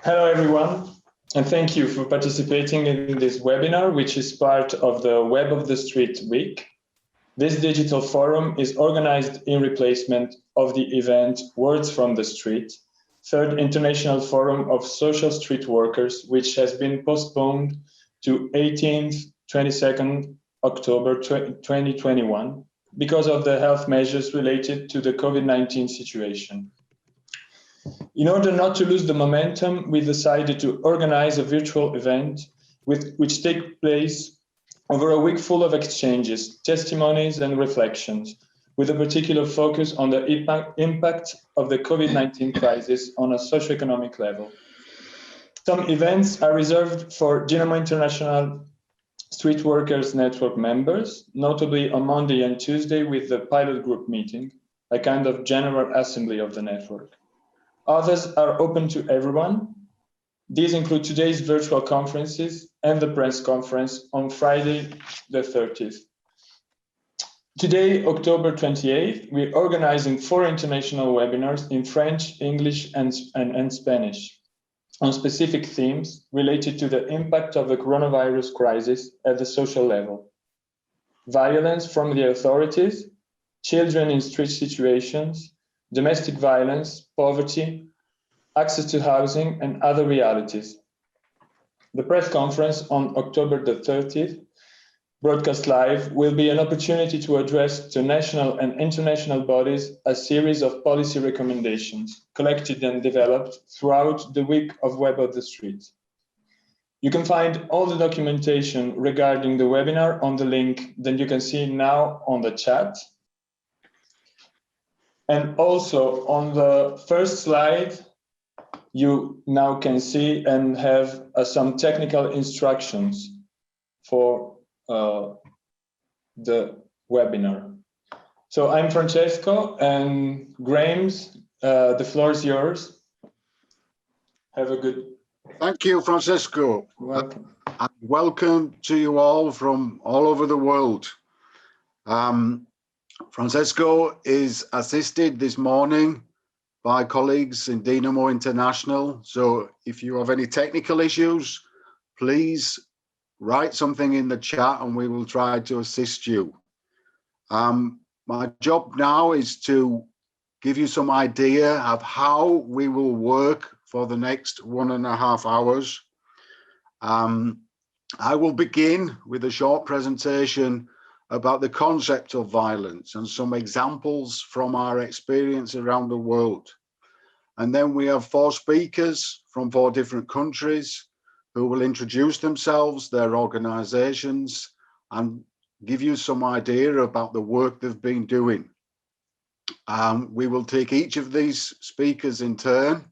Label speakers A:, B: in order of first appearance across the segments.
A: Hello, everyone, and thank you for participating in this webinar, which is part of the Web of the Street Week. This digital forum is organized in replacement of the event Words from the Street, third International Forum of Social Street Workers, which has been postponed to 18th, 22nd October 2021 because of the health measures related to the COVID-19 situation. In order not to lose the momentum, we decided to organize a virtual event which takes place over a week full of exchanges, testimonies and reflections, with a particular focus on the impact of the COVID-19 crisis on a socioeconomic level. Some events are reserved for Dynamo International Street Workers Network members, notably on Monday and Tuesday with the pilot group meeting, a kind of general assembly of the network. Others are open to everyone. These include today's virtual conferences and the press conference on Friday, the 30th. Today, October 28th, we're organizing 4 international webinars in French, English, and Spanish on specific themes related to the impact of the coronavirus crisis at the social level. Violence from the authorities, children in street situations, domestic violence, poverty, access to housing, and other realities. The press conference on October the 30th, broadcast live, will be an opportunity to address to national and international bodies a series of policy recommendations collected and developed throughout the week of Web of the Street. You can find all the documentation regarding the webinar on the link that you can see now on the chat. And also on the first slide, you now can see and have some technical instructions for the webinar. So I'm Francesco, and Graham's, the floor is yours. Have a good...
B: Thank you, Francesco.
A: Welcome.
B: Welcome to you all from all over the world. Francesco is assisted this morning by colleagues in Dynamo International. So if you have any technical issues, please write something in the chat and we will try to assist you. My job now is to give you some idea of how we will work for the next 1.5 hours. I will begin with a short presentation about the concept of violence and some examples from our experience around the world. And then we have 4 speakers from 4 different countries who will introduce themselves, their organizations, and give you some idea about the work they've been doing. We will take each of these speakers in turn.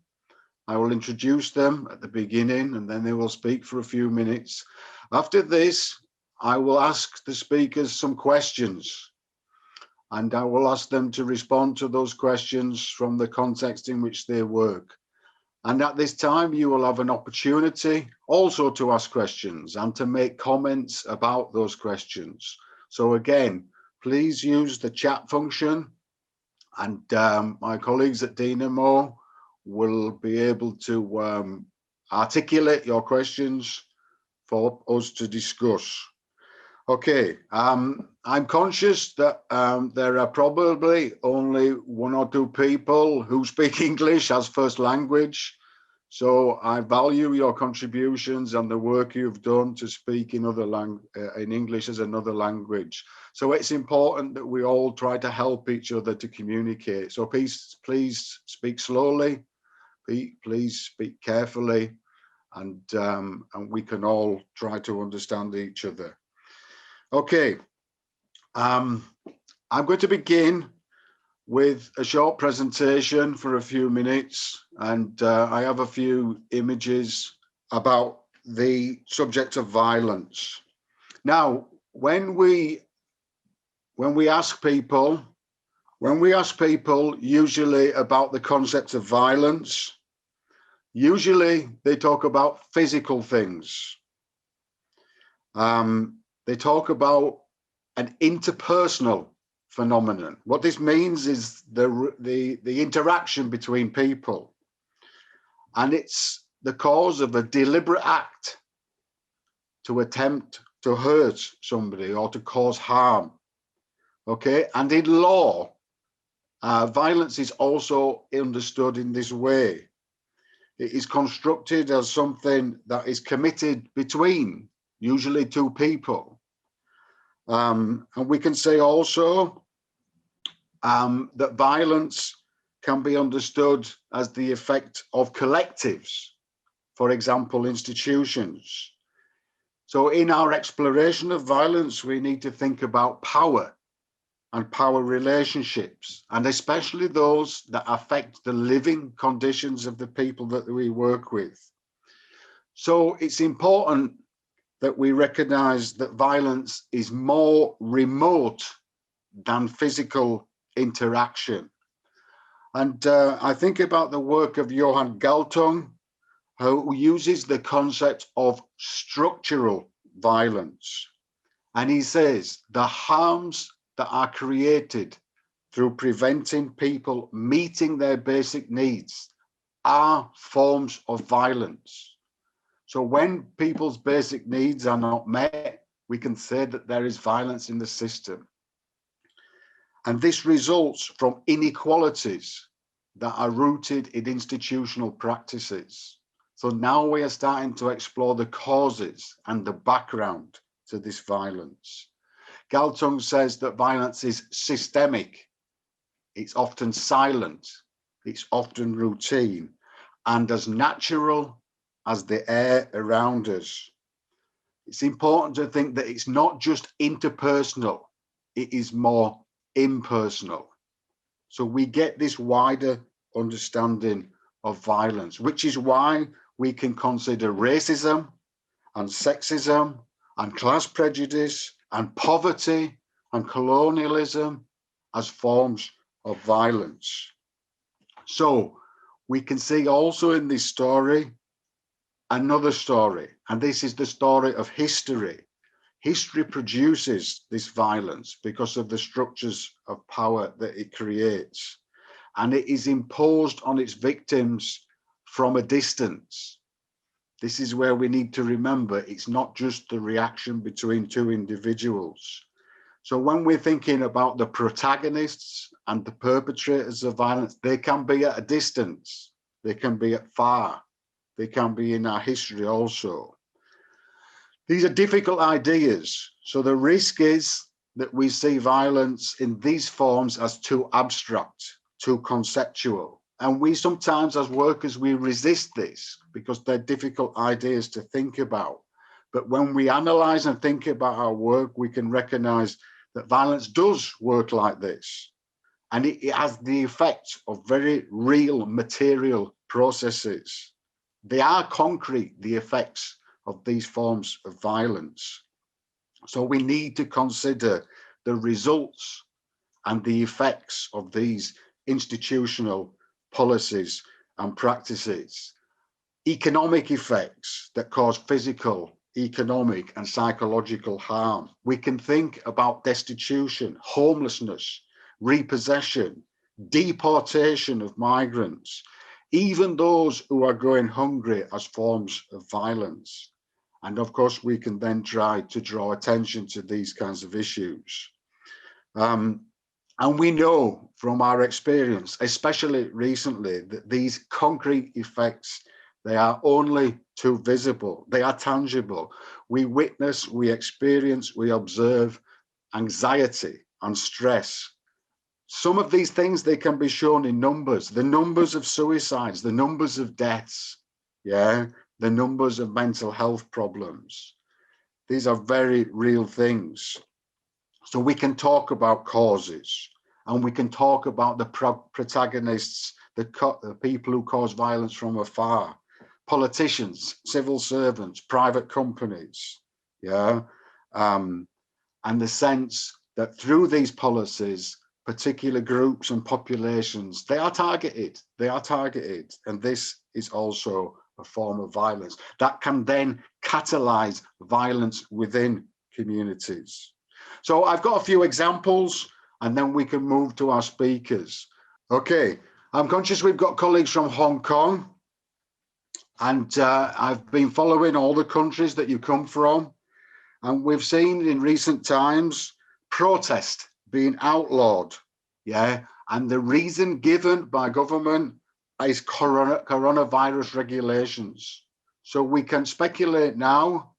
B: I will introduce them at the beginning and then they will speak for a few minutes. After this, I will ask the speakers some questions and I will ask them to respond to those questions from the context in which they work. And at this time, you will have an opportunity also to ask questions and to make comments about those questions. So again, please use the chat function and my colleagues at Dynamo will be able to articulate your questions for us to discuss. Okay, I'm conscious that there are probably only 1 or 2 people who speak English as first language. So I value your contributions and the work you've done to speak in English as another language. So it's important that we all try to help each other to communicate. So please speak slowly, please speak carefully, and we can all try to understand each other. Okay, I'm going to begin with a short presentation for a few minutes, and I have a few images about the subject of violence. Now, when we ask people usually about the concept of violence, usually they talk about physical things. They talk about an interpersonal phenomenon. What this means is the interaction between people. And it's the cause of a deliberate act to attempt to hurt somebody or to cause harm. Okay, and in law, violence is also understood in this way. It is constructed as something that is committed between usually two people. And we can say also that violence can be understood as the effect of collectives, for example, institutions. So in our exploration of violence, we need to think about power and power relationships, and especially those that affect the living conditions of the people that we work with. So it's important that we recognize that violence is more remote than physical interaction. And I think about the work of Johan Galtung, who uses the concept of structural violence. And he says the harms that are created through preventing people meeting their basic needs are forms of violence. So when people's basic needs are not met, we can say that there is violence in the system. And this results from inequalities that are rooted in institutional practices. So now we are starting to explore the causes and the background to this violence. Galtung says that violence is systemic. It's often silent. It's often routine and as natural as the air around us. It's important to think that it's not just interpersonal. It is more impersonal. So we get this wider understanding of violence, which is why we can consider racism and sexism and class prejudice and poverty and colonialism as forms of violence. So we can see also in this story another story, and this is the story of history. History produces this violence because of the structures of power that it creates, and it is imposed on its victims from a distance. This is where we need to remember it's not just the reaction between two individuals. So when we're thinking about the protagonists and the perpetrators of violence, they can be at a distance, they can be at far, they can be in our history also. These are difficult ideas. So the risk is that we see violence in these forms as too abstract, too conceptual. And we sometimes as workers, we resist this because they're difficult ideas to think about. But when we analyze and think about our work, we can recognize that violence does work like this. And it has the effect of very real material processes. They are concrete, the effects of these forms of violence. So we need to consider the results and the effects of these institutional policies and practices. Economic effects that cause physical, economic and psychological harm. We can think about destitution, homelessness, repossession, deportation of migrants, even those who are going hungry as forms of violence. And of course, we can then try to draw attention to these kinds of issues. And we know from our experience, especially recently, that these concrete effects, they are only too visible, they are tangible. We witness, we experience, we observe anxiety and stress. Some of these things, they can be shown in numbers, the numbers of suicides, the numbers of deaths, the numbers of mental health problems. These are very real things. So we can talk about causes, and we can talk about the protagonists, the people who cause violence from afar, politicians, civil servants, private companies, and the sense that through these policies, particular groups and populations, they are targeted, and this is also a form of violence that can then catalyze violence within communities. So I've got a few examples, and then we can move to our speakers. Okay, I'm conscious we've got colleagues from Hong Kong, And I've been following all the countries that you come from, and we've seen in recent times protest being outlawed, yeah, and the reason given by government is coronavirus regulations. So we can speculate now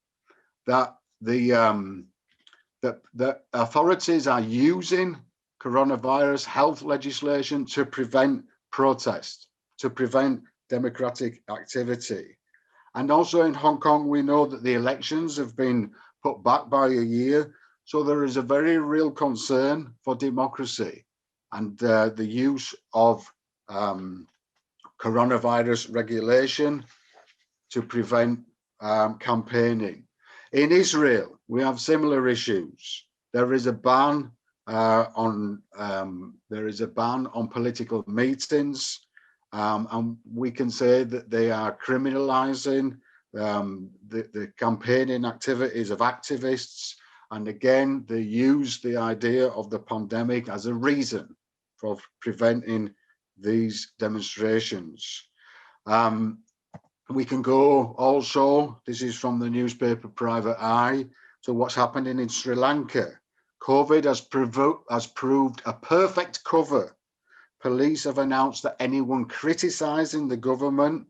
B: that the authorities are using coronavirus health legislation to prevent protest, to prevent democratic activity. And also in Hong Kong, we know that the elections have been put back by a year. So there is a very real concern for democracy and the use of coronavirus regulation to prevent campaigning. In Israel, we have similar issues. There is a ban on political meetings, and we can say that they are criminalizing the campaigning activities of activists. And again, they use the idea of the pandemic as a reason for preventing these demonstrations. We can go also, this is from the newspaper Private Eye, to what's happening in Sri Lanka. COVID has proved a perfect cover. Police have announced that anyone criticizing the government,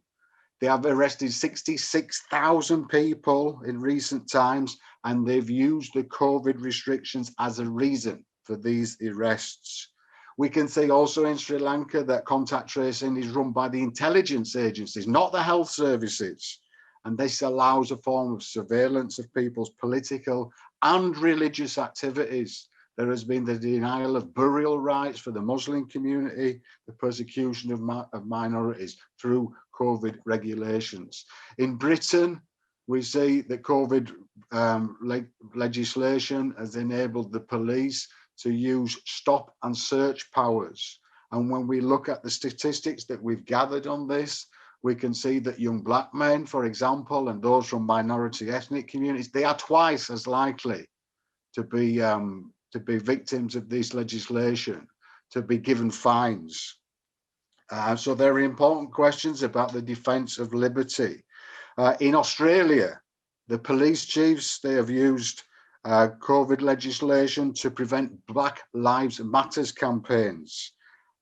B: they have arrested 66,000 people in recent times, and they've used the COVID restrictions as a reason for these arrests. We can see also in Sri Lanka that contact tracing is run by the intelligence agencies, not the health services. And this allows a form of surveillance of people's political and religious activities. There has been the denial of burial rights for the Muslim community, the persecution of minorities through COVID regulations. In Britain, we see that COVID legislation has enabled the police to use stop and search powers. And when we look at the statistics that we've gathered on this, we can see that young black men, for example, and those from minority ethnic communities, they are twice as likely to be victims of this legislation, to be given fines. So there are important questions about the defence of liberty. In Australia, the police chiefs, they have used COVID legislation to prevent Black Lives Matters campaigns.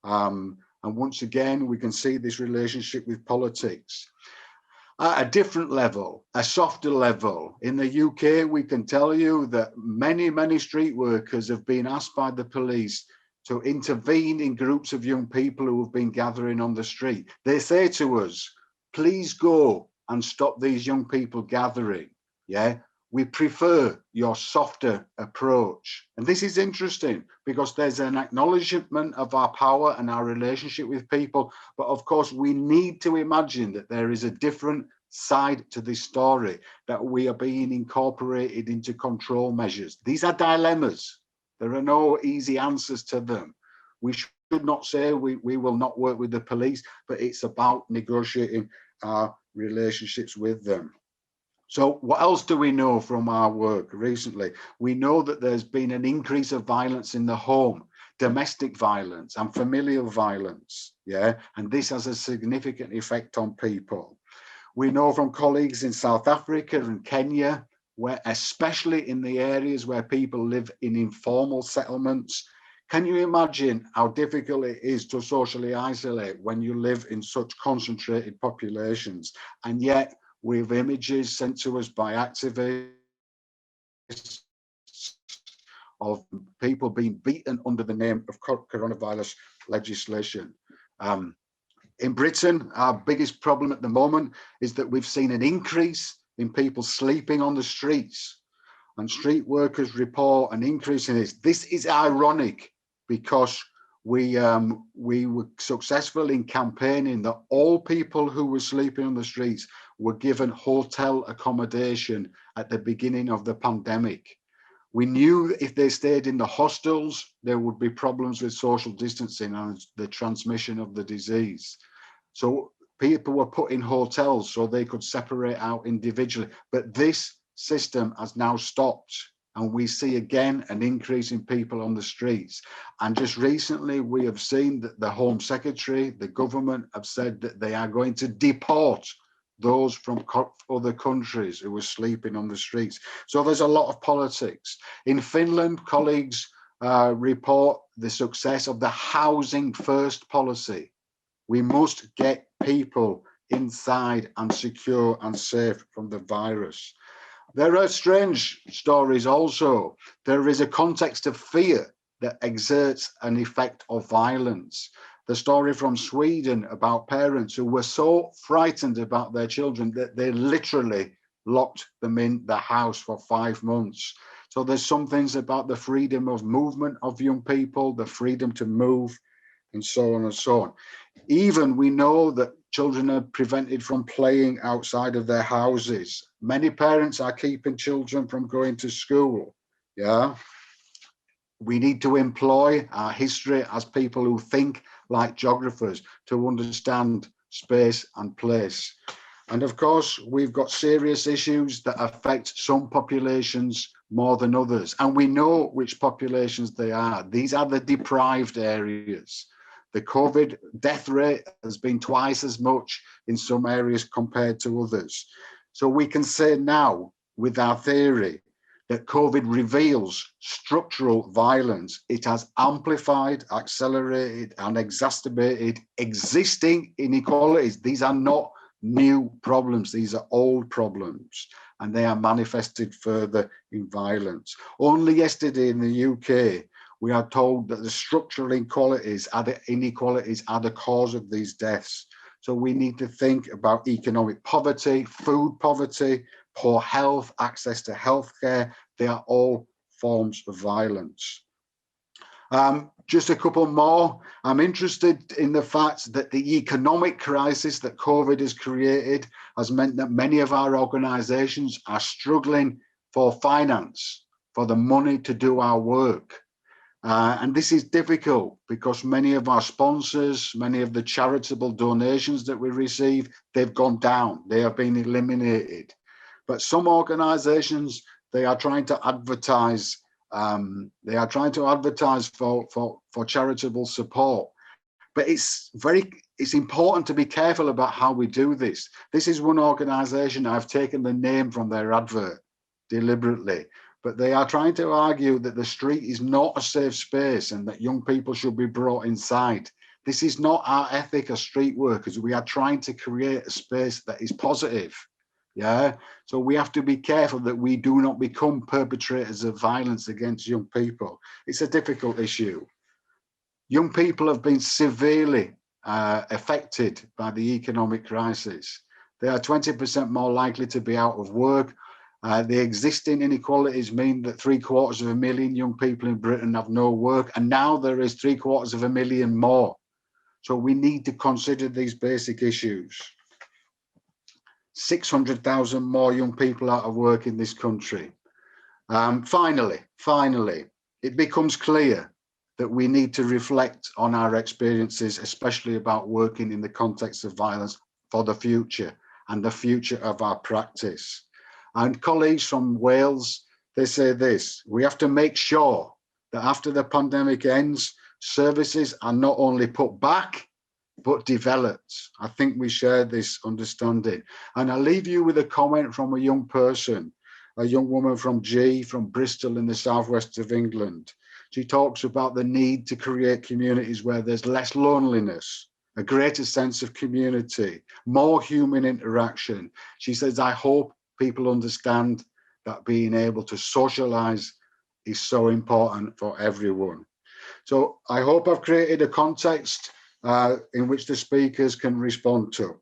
B: And once again, we can see this relationship with politics. At a different level, a softer level, in the UK, we can tell you that many street workers have been asked by the police to intervene in groups of young people who have been gathering on the street. They say to us, please go and stop these young people gathering. Yeah, we prefer your softer approach. And this is interesting because there's an acknowledgement of our power and our relationship with people. But of course, we need to imagine that there is a different side to this story, that we are being incorporated into control measures. These are dilemmas. There are no easy answers to them. We should not say we will not work with the police, but it's about negotiating our relationships with them. So what else do we know from our work recently? We know that there's been an increase of violence in the home, domestic violence and familial violence, yeah, and this has a significant effect on people. We know from colleagues in South Africa and Kenya, where especially in the areas where people live in informal settlements, can you imagine how difficult it is to socially isolate when you live in such concentrated populations? And yet we have images sent to us by activists of people being beaten under the name of coronavirus legislation. In Britain, our biggest problem at the moment is that we've seen an increase in people sleeping on the streets, and street workers report an increase in this. This is ironic because we were successful in campaigning that all people who were sleeping on the streets were given hotel accommodation at the beginning of the pandemic. We knew if they stayed in the hostels, there would be problems with social distancing and the transmission of the disease. So people were put in hotels so they could separate out individually. But this system has now stopped. And we see again an increase in people on the streets. And just recently, we have seen that the Home Secretary, the government have said that they are going to deport those from other countries who were sleeping on the streets. So there's a lot of politics. In Finland, colleagues report the success of the housing first policy. We must get people inside and secure and safe from the virus. There are strange stories also. There is a context of fear that exerts an effect of violence. The story from Sweden about parents who were so frightened about their children that they literally locked them in the house for 5 months. So there's some things about the freedom of movement of young people, the freedom to move, and so on and so on. Even we know that children are prevented from playing outside of their houses. Many parents are keeping children from going to school. Yeah. We need to employ our history as people who think like geographers to understand space and place. And of course, we've got serious issues that affect some populations more than others. And we know which populations they are. These are the deprived areas. The COVID death rate has been twice as much in some areas compared to others. So we can say now with our theory that COVID reveals structural violence. It has amplified, accelerated, and exacerbated existing inequalities. These are not new problems. These are old problems, and they are manifested further in violence. Only yesterday in the UK, we are told that the structural inequalities are the cause of these deaths. So we need to think about economic poverty, food poverty, poor health, access to healthcare. They are all forms of violence. Just a couple more. I'm interested in the fact that the economic crisis that COVID has created has meant that many of our organizations are struggling for finance, for the money to do our work. And this is difficult because many of our sponsors, many of the charitable donations that we receive, they've gone down, they have been eliminated. But some organizations, they are trying to advertise for charitable support. But it's important to be careful about how we do this. This is one organization, I've taken the name from their advert deliberately, but they are trying to argue that the street is not a safe space and that young people should be brought inside. This is not our ethic as street workers. We are trying to create a space that is positive. Yeah, so we have to be careful that we do not become perpetrators of violence against young people. It's a difficult issue. Young people have been severely affected by the economic crisis. They are 20% more likely to be out of work. The existing inequalities mean that 750,000 young people in Britain have no work, and now there is 750,000 more. So we need to consider these basic issues. 600,000 more young people out of work in this country. Finally, it becomes clear that we need to reflect on our experiences, especially about working in the context of violence for the future and the future of our practice. And colleagues from Wales, they say this: we have to make sure that after the pandemic ends, services are not only put back, but developed. I think we share this understanding. And I'll leave you with a comment from a young person, a young woman from Bristol in the southwest of England. She talks about the need to create communities where there's less loneliness, a greater sense of community, more human interaction. She says, I hope people understand that being able to socialize is so important for everyone. So I hope I've created a context in which the speakers can respond to.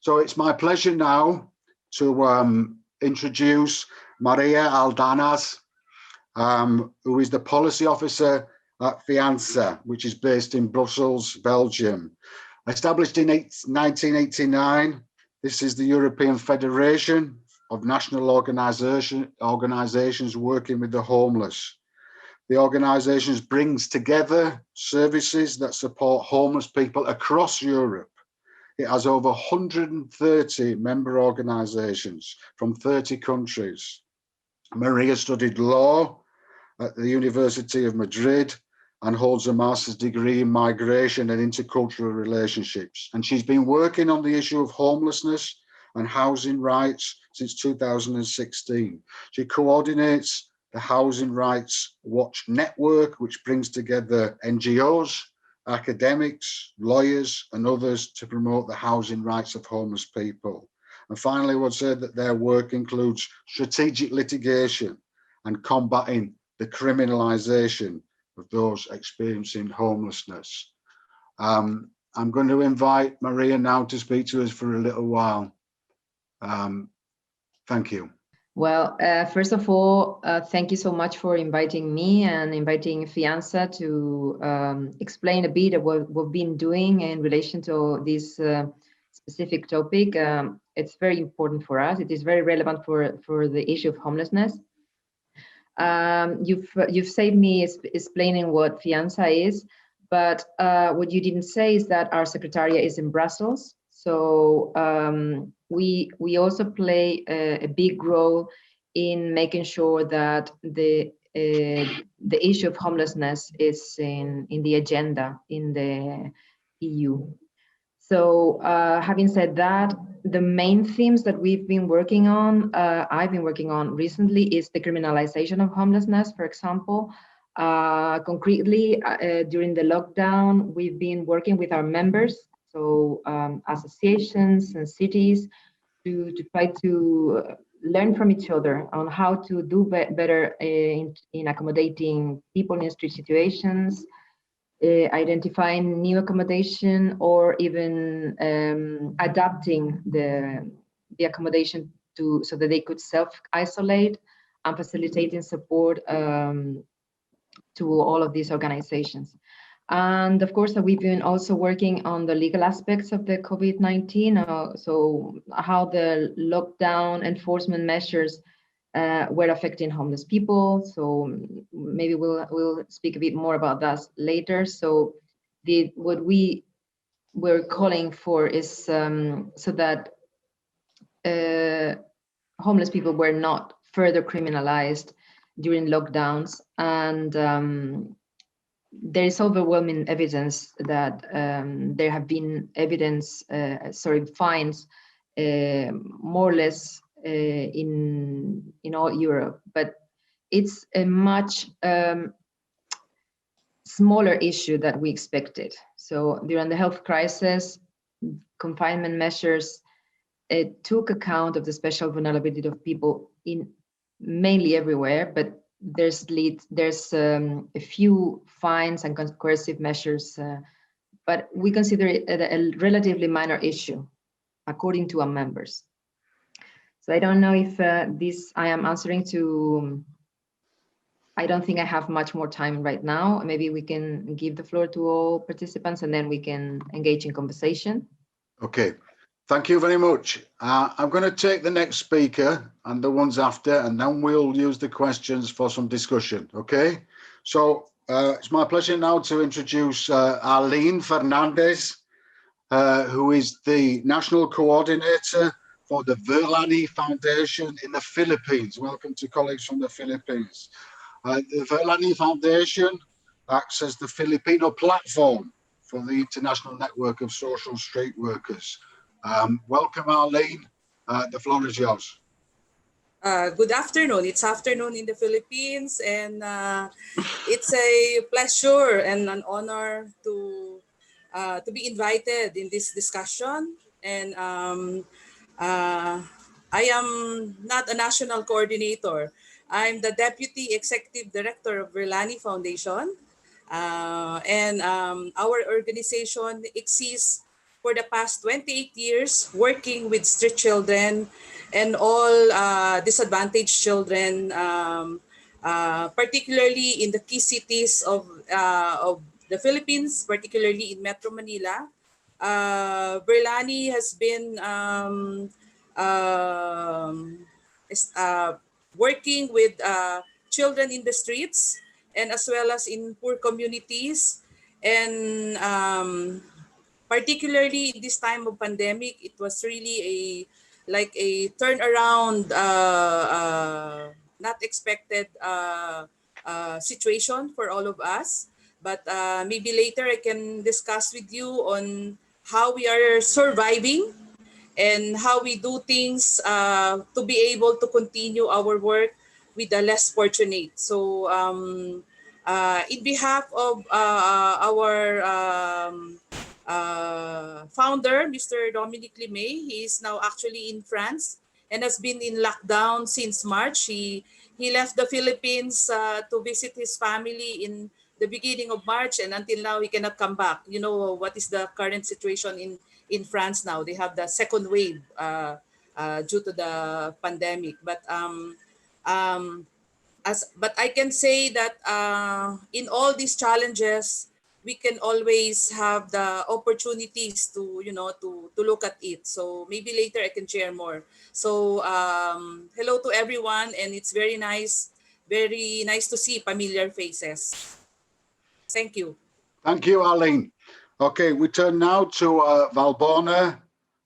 B: So it's my pleasure now to introduce Maria Aldanas, who is the policy officer at FEANTSA, which is based in Brussels, Belgium. Established in 1989, this is the European Federation of National Organizations working with the homeless. The organisation brings together services that support homeless people across Europe. It has over 130 member organisations from 30 countries. Maria studied law at the University of Madrid and holds a master's degree in migration and intercultural relationships. And she's been working on the issue of homelessness and housing rights since 2016. She coordinates the Housing Rights Watch Network, which brings together NGOs, academics, lawyers, and others to promote the housing rights of homeless people. And finally, I would say that their work includes strategic litigation and combating the criminalisation of those experiencing homelessness. I'm going to invite Maria now to speak to us for a little while. Thank you.
C: Well, first of all, thank you so much for inviting me and inviting FEANTSA to explain a bit of what we've been doing in relation to this specific topic. It's very important for us. It is very relevant for the issue of homelessness. You've saved me explaining what FEANTSA is, but what you didn't say is that our secretariat is in Brussels. So we also play a big role in making sure that the issue of homelessness is in the agenda in the EU. So having said that, the main themes that we've been working on, I've been working on recently, is the criminalization of homelessness, for example. Concretely, during the lockdown, we've been working with our members, so associations and cities, to try to learn from each other on how to do better in accommodating people in street situations, identifying new accommodation, or even adapting the accommodation so that they could self-isolate, and facilitating support to all of these organizations. And of course, we've been also working on the legal aspects of the COVID-19, so how the lockdown enforcement measures were affecting homeless people. So maybe we'll speak a bit more about that later. So what we were calling for is so that homeless people were not further criminalized during lockdowns. And there is overwhelming evidence that there have been fines more or less in all Europe, but it's a much smaller issue that we expected. So during the health crisis, confinement measures took account of the special vulnerability of people in mainly everywhere, but there's a few fines and coercive measures, but we consider it a relatively minor issue according to our members. So I don't know if I am answering to, I don't think I have much more time right now. Maybe we can give the floor to all participants and then we can engage in conversation.
B: Okay, thank you very much. I'm going to take the next speaker and the ones after, and then we'll use the questions for some discussion, okay? So it's my pleasure now to introduce Arlyne Fernandez, who is the National Coordinator for the Virlanie Foundation in the Philippines. Welcome to colleagues from the Philippines. The Virlanie Foundation acts as the Filipino platform for the International Network of Social Street Workers. Welcome, Arlyne. The floor is yours.
D: Good afternoon. It's afternoon in the Philippines, and it's a pleasure and an honor to be invited in this discussion. And I am not a national coordinator. I'm the Deputy Executive Director of Virlanie Foundation. And our organization exists for the past 28 years, working with street children and all disadvantaged children, particularly in the key cities of the Philippines, particularly in Metro Manila. Virlanie has been working with children in the streets and as well as in poor communities. And particularly in this time of pandemic, it was really a turnaround, not expected situation for all of us. But maybe later I can discuss with you on how we are surviving and how we do things to be able to continue our work with the less fortunate. So in behalf of our founder, Mr. Dominic Limay, he is now actually in France and has been in lockdown since March. He left the Philippines to visit his family in the beginning of March, and until now he cannot come back. You know what is the current situation in France now? They have the second wave due to the pandemic. But but I can say that in all these challenges, we can always have the opportunities to to look at it. So maybe later I can share more. So hello to everyone, and it's very nice to see familiar faces. Thank you.
B: Thank you, Arlyne. Okay, we turn now to Valbona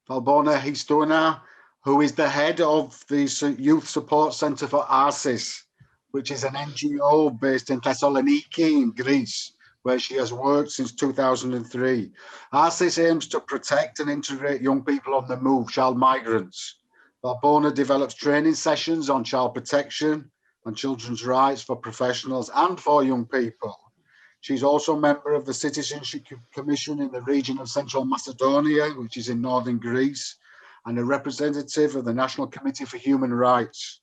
B: Hystuna, who is the head of the Youth Support Centre for ARSIS, which is an NGO based in Thessaloniki in Greece, where she has worked since 2003. ARSIS aims to protect and integrate young people on the move, child migrants. Valbona develops training sessions on child protection and children's rights for professionals and for young people. She's also a member of the Citizenship Commission in the region of Central Macedonia, which is in northern Greece, and a representative of the National Committee for Human Rights.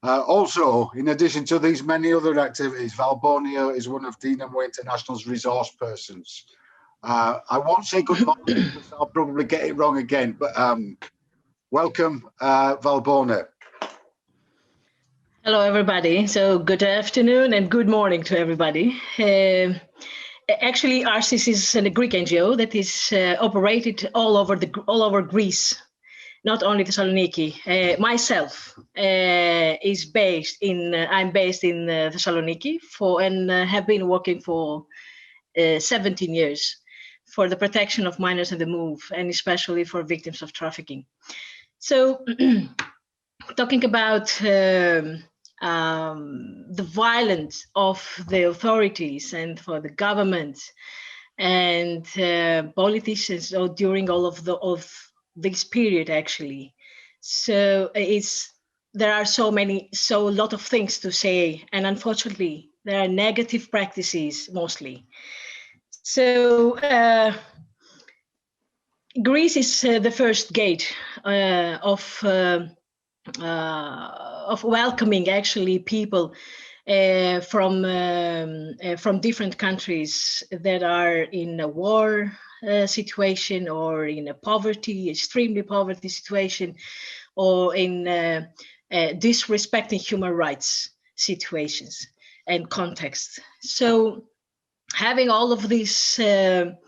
B: Also, in addition to these many other activities, Valbona is one of Dynamo International's resource persons. I won't say good morning because I'll probably get it wrong again, but welcome, Valbona.
E: Hello, everybody. So good afternoon and good morning to everybody. Actually, ARSIS is a Greek NGO that is operated all over Greece, not only Thessaloniki. Myself I'm based in Thessaloniki and have been working for 17 years for the protection of minors on the move, and especially for victims of trafficking. So talking about the violence of the authorities and for the government and politicians during all of this period, actually. So there are a lot of things to say, and unfortunately there are negative practices mostly. So Greece is the first gate of welcoming actually people from different countries that are in a war situation, or in a extremely poverty situation, or in disrespecting human rights situations and contexts. So having all of this, the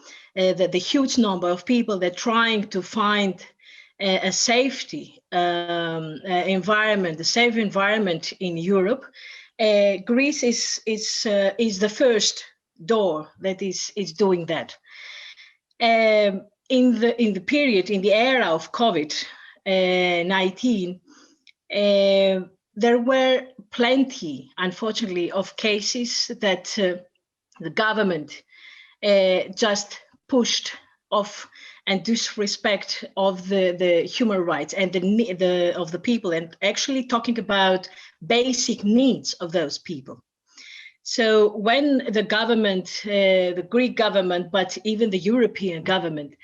E: huge number of people that are trying to find a safety environment, a safe environment in Europe, Greece is the first door that is doing that. In the era of COVID-19, there were plenty, unfortunately, of cases that the government just pushed off and disrespect of the human rights and of the people, and actually talking about basic needs of those people. So when the government, the Greek government, but even the European government,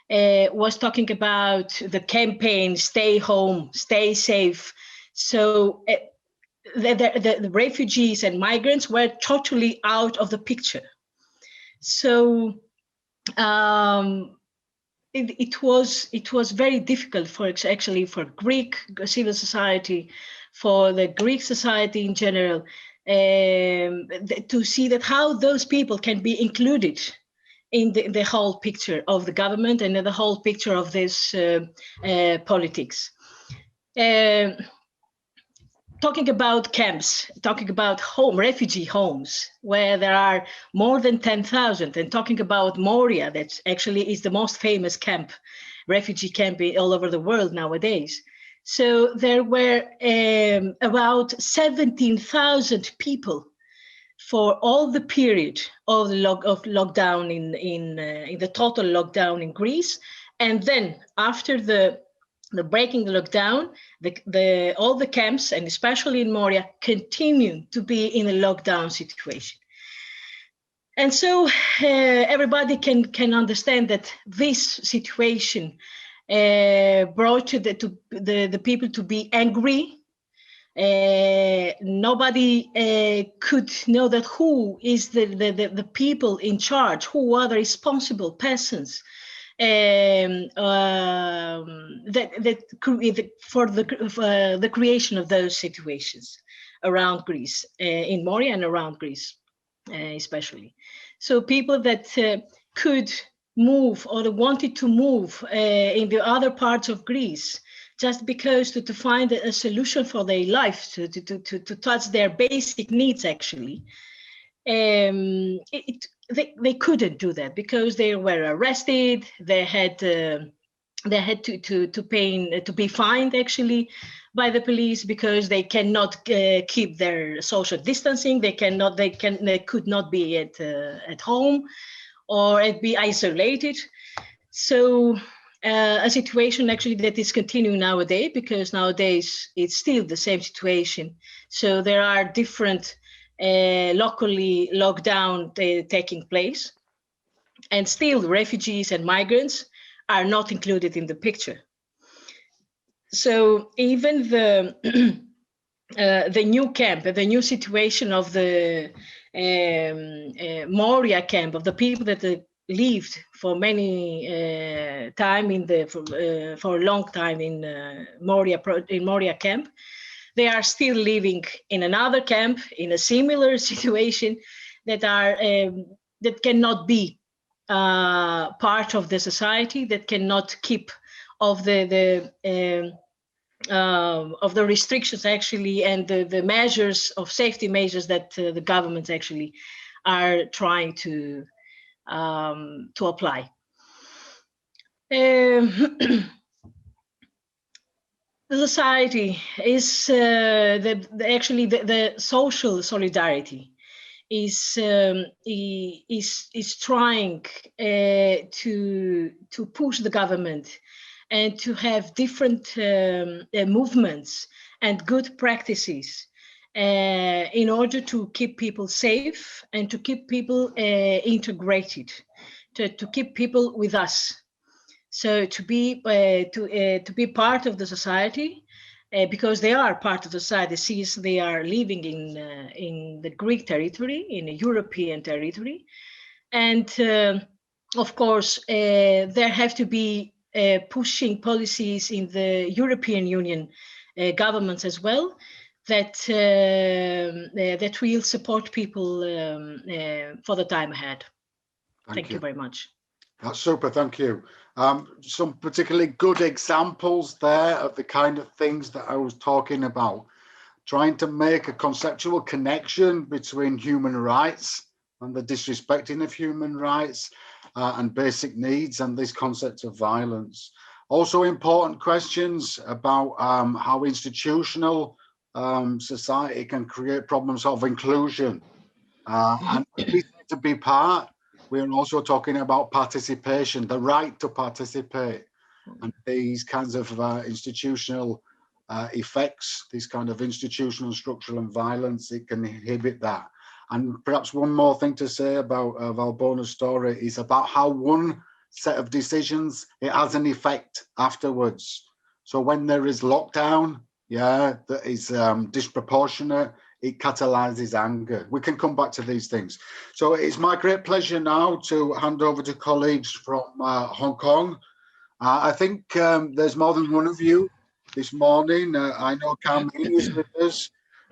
E: was talking about the campaign, stay home, stay safe. So the refugees and migrants were totally out of the picture. So it was very difficult for Greek civil society, for the Greek society in general, to see that how those people can be included in the whole picture of the government and in the whole picture of this politics. Talking about camps, talking about refugee homes, where there are more than 10,000, and talking about Moria, that actually is the most famous refugee camp all over the world nowadays. So there were about 17,000 people for all the period of lockdown in the total lockdown in Greece, and then after the the breaking the lockdown, all the camps, and especially in Moria, continue to be in a lockdown situation. And so everybody can understand that this situation brought the people to be angry. Nobody could know that who is the people in charge, who are the responsible persons for the creation of those situations around Greece, in Moria and around Greece especially. So people that could move or wanted to move in the other parts of Greece, just because to find a solution for their life, to touch their basic needs, actually, they couldn't do that because they were arrested. They had to be fined, actually, by the police, because they cannot keep their social distancing. They could not be at home or be isolated. So a situation actually that is continuing nowadays, because nowadays it's still the same situation. So there are different locally lockdown taking place, and still refugees and migrants are not included in the picture. So even the new camp, the new situation of the Moria camp, of the people that lived for many time for a long time in Moria camp, they are still living in another camp in a similar situation that cannot be part of the society, that cannot keep of the restrictions, actually, and the measures of safety measures that the governments actually are trying to apply. The society is actually the social solidarity is trying to push the government and to have different movements and good practices in order to keep people safe and to keep people integrated, to keep people with us. So to be part of the society, because they are part of the society, since they are living in the Greek territory, in a European territory, and of course there have to be pushing policies in the European Union governments as well, that that will support people for the time ahead. Thank you very much.
B: That's super, thank you. Some particularly good examples there of the kind of things that I was talking about, trying to make a conceptual connection between human rights and the disrespecting of human rights and basic needs and this concept of violence. Also important questions about how institutional society can create problems of inclusion and to be part. We're also talking about participation, the right to participate, and these kinds of institutional effects, these kind of institutional, structural and violence, it can inhibit that. And perhaps one more thing to say about Valbona's story is about how one set of decisions, it has an effect afterwards. So when there is lockdown, that is disproportionate, it catalyzes anger. We can come back to these things. So it's my great pleasure now to hand over to colleagues from Hong Kong. I think there's more than one of you this morning. I know Ming is with us,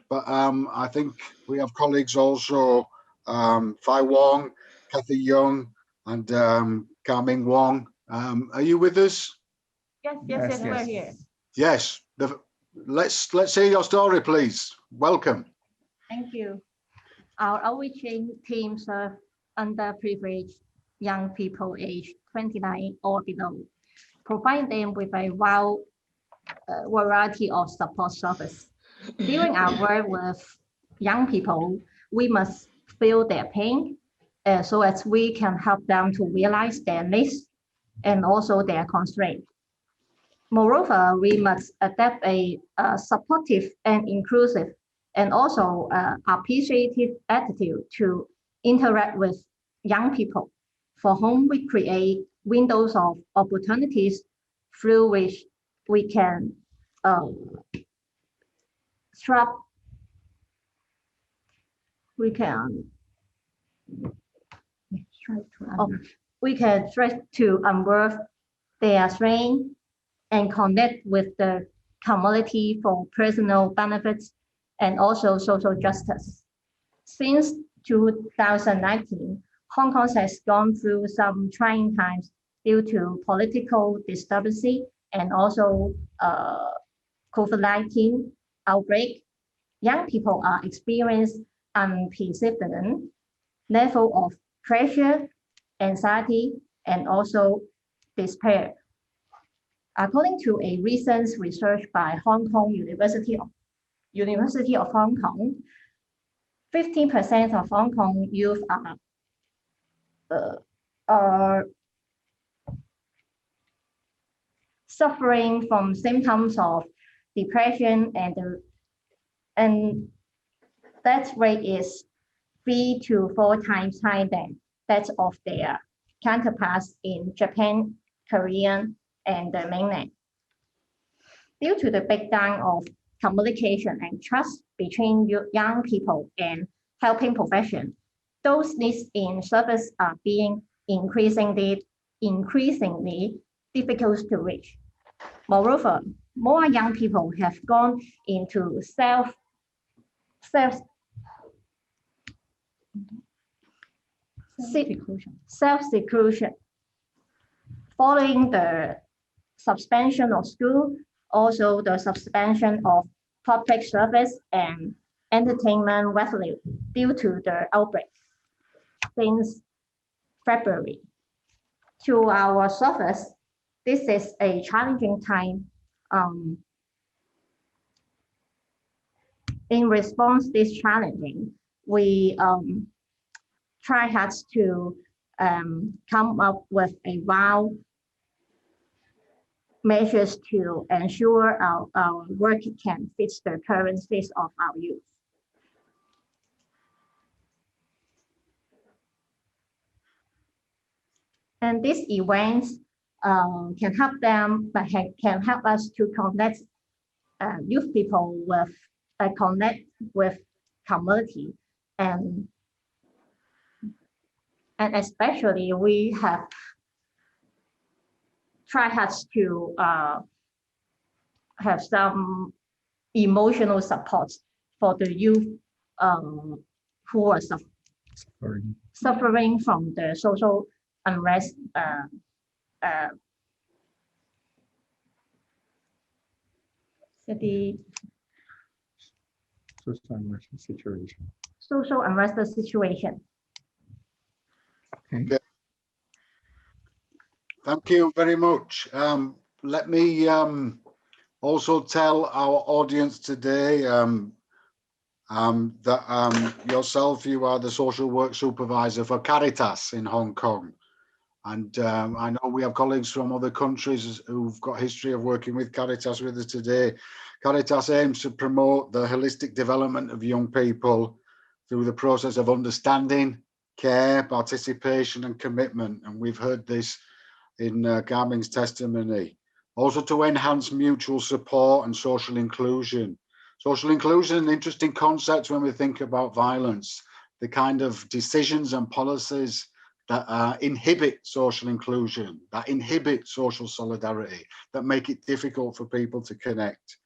B: but I think we have colleagues also, Wong, Kathy Young, and Ming Wong. Are you with us?
F: Yes, we're here.
B: Yes. Let's hear your story, please. Welcome.
F: Thank you. Our outreach team serves underprivileged young people aged 29 or below, provide them with a wide variety of support service. During our work with young people, we must feel their pain so as we can help them to realize their needs and also their constraints. Moreover, we must adapt a supportive and inclusive and also appreciative attitude to interact with young people, for whom we create windows of opportunities through which we can strive to unworth their strength and connect with the community for personal benefits and also social justice. Since 2019, Hong Kong has gone through some trying times due to political disturbance and also COVID-19 outbreak. Young people are experiencing unprecedented level of pressure, anxiety, and also despair. According to a recent research by University of Hong Kong, 15% of Hong Kong youth are suffering from symptoms of depression, and that rate is 3 to 4 times higher than that of their counterparts in Japan, Korea, and the mainland. Due to the breakdown of communication and trust between young people and helping profession, those needs in service are being increasingly difficult to reach. Moreover, more young people have gone into self-seclusion following the suspension of school, also the suspension of public service and entertainment revenue due to the outbreak since February. To our service, this is a challenging time. In response to this challenging, we try hard to come up with a wild measures to ensure our work can fit the current state of our youth. And these events can help them, but can help us to connect youth people with connect with community, and especially we have tried hard to have some emotional support for the youth who are suffering from the social unrest social unrest situation.
B: Okay. Thank you very much. Let me also tell our audience today that yourself, you are the social work supervisor for Caritas in Hong Kong. And I know we have colleagues from other countries who've got history of working with Caritas with us today. Caritas aims to promote the holistic development of young people through the process of understanding, care, participation and commitment. And we've heard this in Ming's testimony. Also to enhance mutual support and social inclusion. Social inclusion is an interesting concept when we think about violence, the kind of decisions and policies that inhibit social inclusion, that inhibit social solidarity, that make it difficult for people to connect.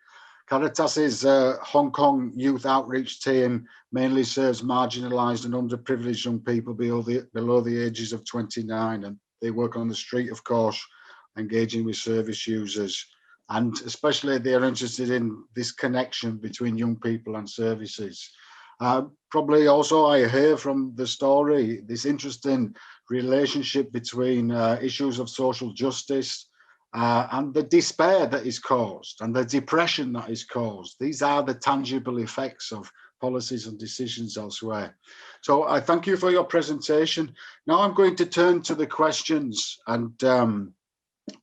B: Caritas's Hong Kong youth outreach team mainly serves marginalised and underprivileged young people below the ages of 29, and they work on the street, of course, engaging with service users, and especially they are interested in this connection between young people and services. Probably also I hear from the story this interesting relationship between issues of social justice and the despair that is caused and the depression that is caused. These are the tangible effects of policies and decisions elsewhere. So I thank you for your presentation. Now I'm going to turn to the questions, and to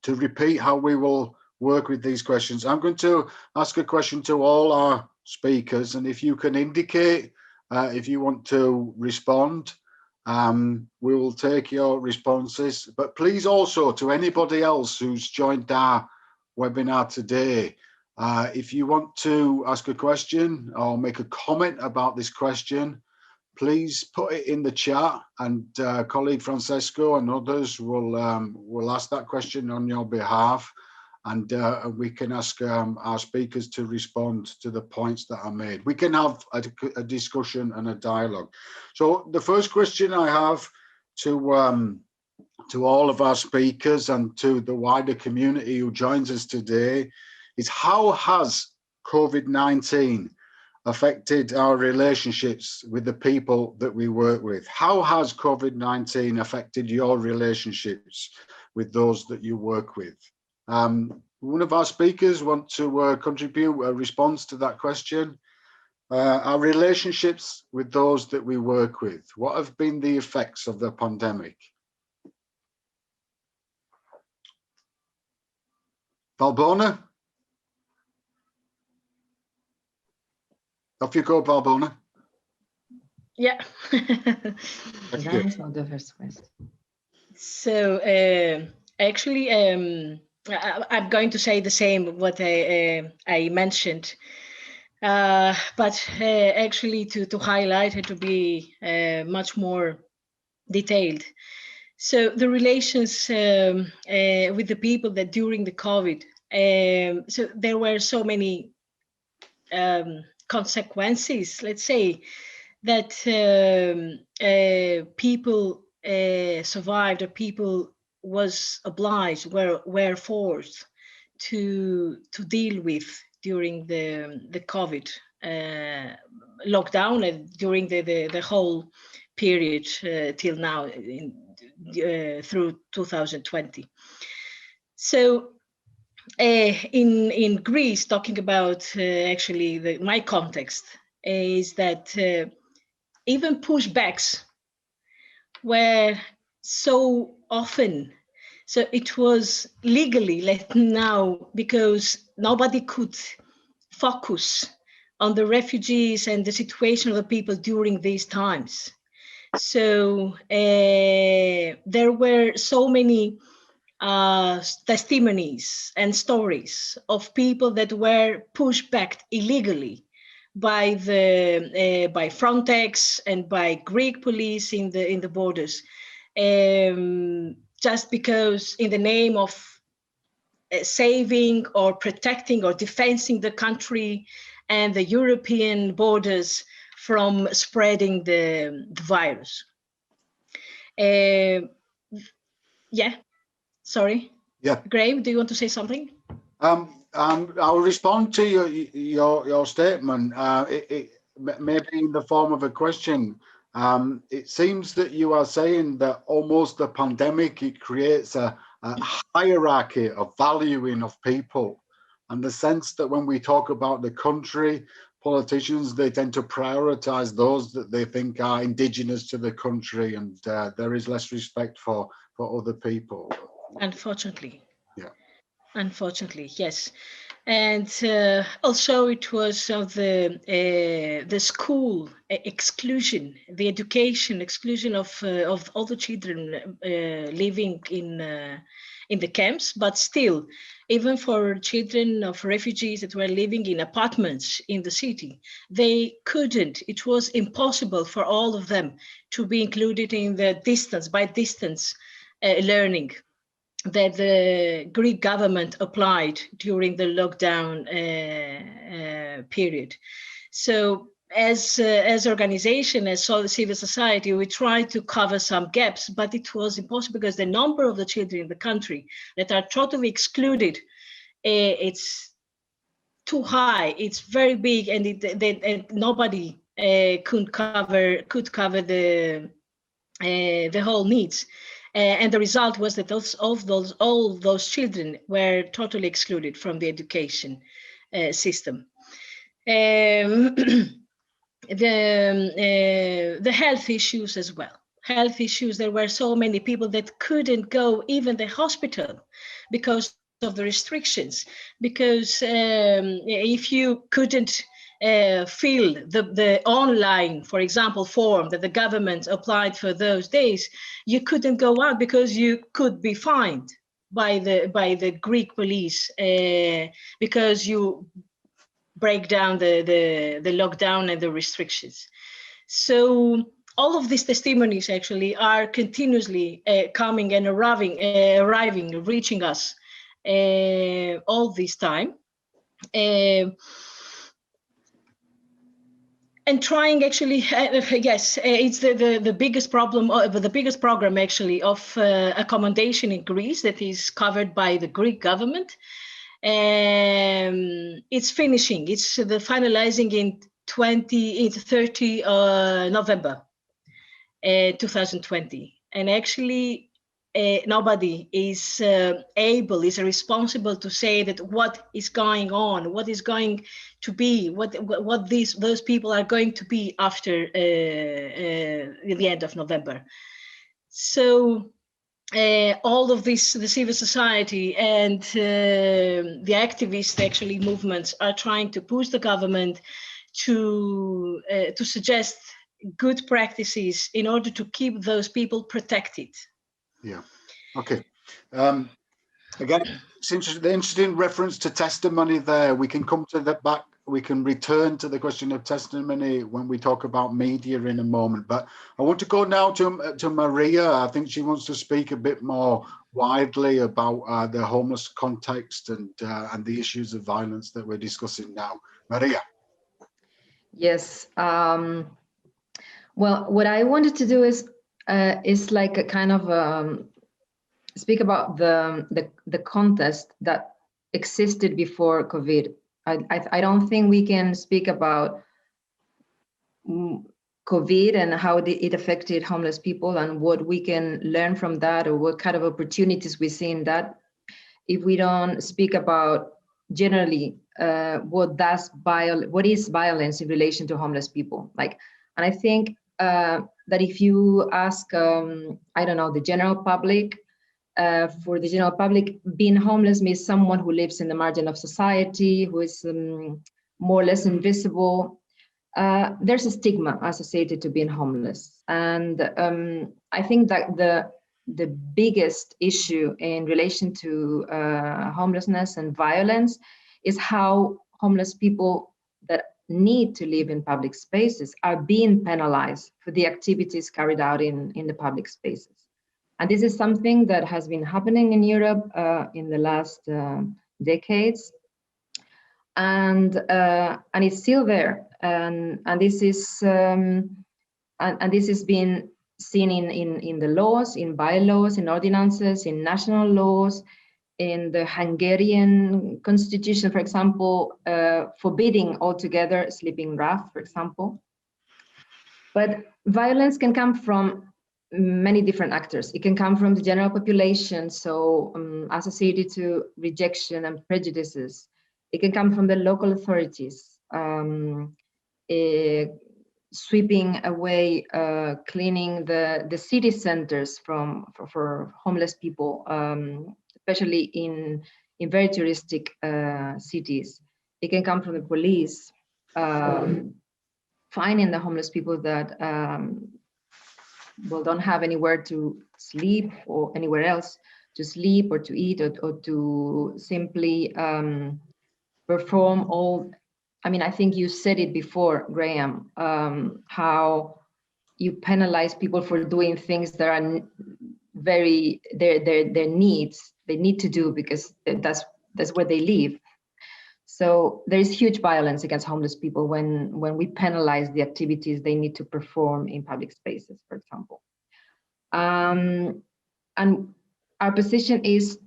B: repeat how we will work with these questions. I'm going to ask a question to all our speakers, and if you can indicate if you want to respond, we will take your responses. But please also, to anybody else who's joined our webinar today, if you want to ask a question or make a comment about this question, please put it in the chat, and colleague Francesco and others will ask that question on your behalf, and we can ask our speakers to respond to the points that are made. We can have a discussion and a dialogue. So the first question I have to all of our speakers and to the wider community who joins us today is, how has COVID-19 affected our relationships with the people that we work with? How has COVID-19 affected your relationships with those that you work with? One of our speakers want to contribute a response to that question. Our relationships with those that we work with, what have been the effects of the pandemic? Valbona? Off you go, Valbona.
E: Yeah.
C: The first question.
E: So actually, I'm going to say the same what I mentioned, but actually to highlight it, to be much more detailed. So the relations with the people that during the COVID, so there were so many consequences, let's say, that people survived, or people was obliged, were forced to deal with during the COVID lockdown, and during the whole period till now, through 2020. So in Greece, talking about actually my context, is that even pushbacks were so often, so it was legally let now, because nobody could focus on the refugees and the situation of the people during these times. So there were so many testimonies and stories of people that were pushed back illegally by by Frontex and by Greek police in the borders, just because in the name of saving or protecting or defending the country and the European borders from spreading the virus. Yeah, sorry.
B: Yeah.
E: Graham, do you want to say something?
B: I'll respond to your statement. It maybe in the form of a question. It seems that you are saying that almost the pandemic, it creates a hierarchy of valuing of people, and the sense that when we talk about the country, politicians, they tend to prioritize those that they think are indigenous to the country, and there is less respect for other people.
E: Unfortunately.
B: Yeah.
E: Unfortunately, yes. And also it was of the school exclusion, the education exclusion of all the children living in the camps, but still, even for children of refugees that were living in apartments in the city, they couldn't, it was impossible for all of them to be included in the distance learning that the Greek government applied during the lockdown period. So as organization, as civil society, we tried to cover some gaps, but it was impossible because the number of the children in the country that are totally excluded, it's too high, it's very big, and nobody could cover the whole needs. And the result was that all those children were totally excluded from the education system. The health issues as well. Health issues, there were so many people that couldn't go even the hospital because of the restrictions, because if you couldn't fill the online, for example, form that the government applied for those days, you couldn't go out because you could be fined by the Greek police because you break down the lockdown and the restrictions. So all of these testimonies actually are continuously coming and arriving, reaching us all this time. And trying actually, yes, it's the biggest problem, the biggest program actually of accommodation in Greece that is covered by the Greek government. It's finishing, it's the finalizing in 30 November 2020. And actually nobody is is responsible to say that what is going on, what is going to be, what those people are going to be after the end of November. So all of this, the civil society and the activist actually movements are trying to push the government to suggest good practices in order to keep those people protected.
B: Yeah. Okay. Again, since the interesting reference to testimony there, we can come to that back. We can return to the question of testimony when we talk about media in a moment. But I want to go now to Maria. I think she wants to speak a bit more widely about the homeless context and the issues of violence that we're discussing now. Maria.
C: Yes. Well, what I wanted to do is like a kind of speak about the context that existed before COVID. I don't think we can speak about COVID and how it affected homeless people and what we can learn from that, or what kind of opportunities we see in that, if we don't speak about generally what is violence in relation to homeless people. Like, and I think that if you ask, I don't know, the general public, for the general public, being homeless means someone who lives in the margin of society, who is more or less invisible. There's a stigma associated to being homeless. And I think that the biggest issue in relation to homelessness and violence is how homeless people that need to live in public spaces are being penalized for the activities carried out in the public spaces. And this is something that has been happening in Europe in the last decades, and it's still there. And this is being seen in the laws, in bylaws, in ordinances, in national laws, in the Hungarian constitution, for example, forbidding altogether sleeping rough, for example. But violence can come from many different actors. It can come from the general population, so associated to rejection and prejudices. It can come from the local authorities, sweeping away, cleaning the city centers for homeless people, especially in very touristic cities. It can come from the police, finding the homeless people that don't have anywhere to sleep or anywhere else to sleep or to eat or to simply perform all. I mean, I think you said it before, Graham, how you penalize people for doing things that are very their needs, they need to do because that's where they live. So there is huge violence against homeless people when we penalize the activities they need to perform in public spaces, for example. And our position is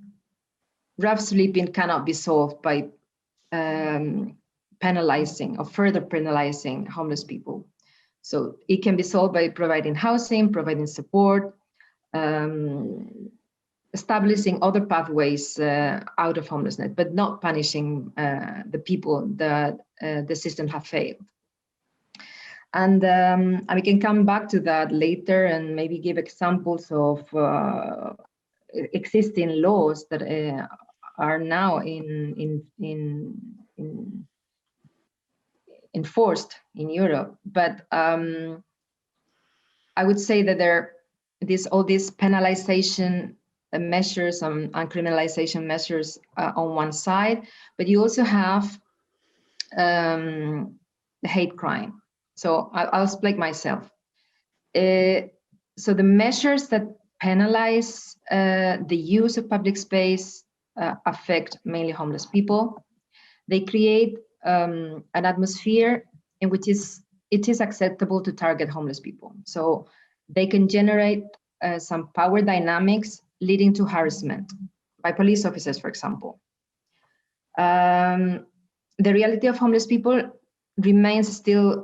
C: rough sleeping cannot be solved by penalizing or further penalizing homeless people. So it can be solved by providing housing, providing support, establishing other pathways out of homelessness, but not punishing the people that the system have failed. And we can come back to that later and maybe give examples of existing laws that are now enforced in Europe. But I would say that all these penalization measures and criminalization measures on one side, but you also have the hate crime. So I'll explain myself. So the measures that penalize the use of public space affect mainly homeless people. They create an atmosphere in which it is acceptable to target homeless people. So they can generate some power dynamics leading to harassment by police officers, for example. The reality of homeless people remains still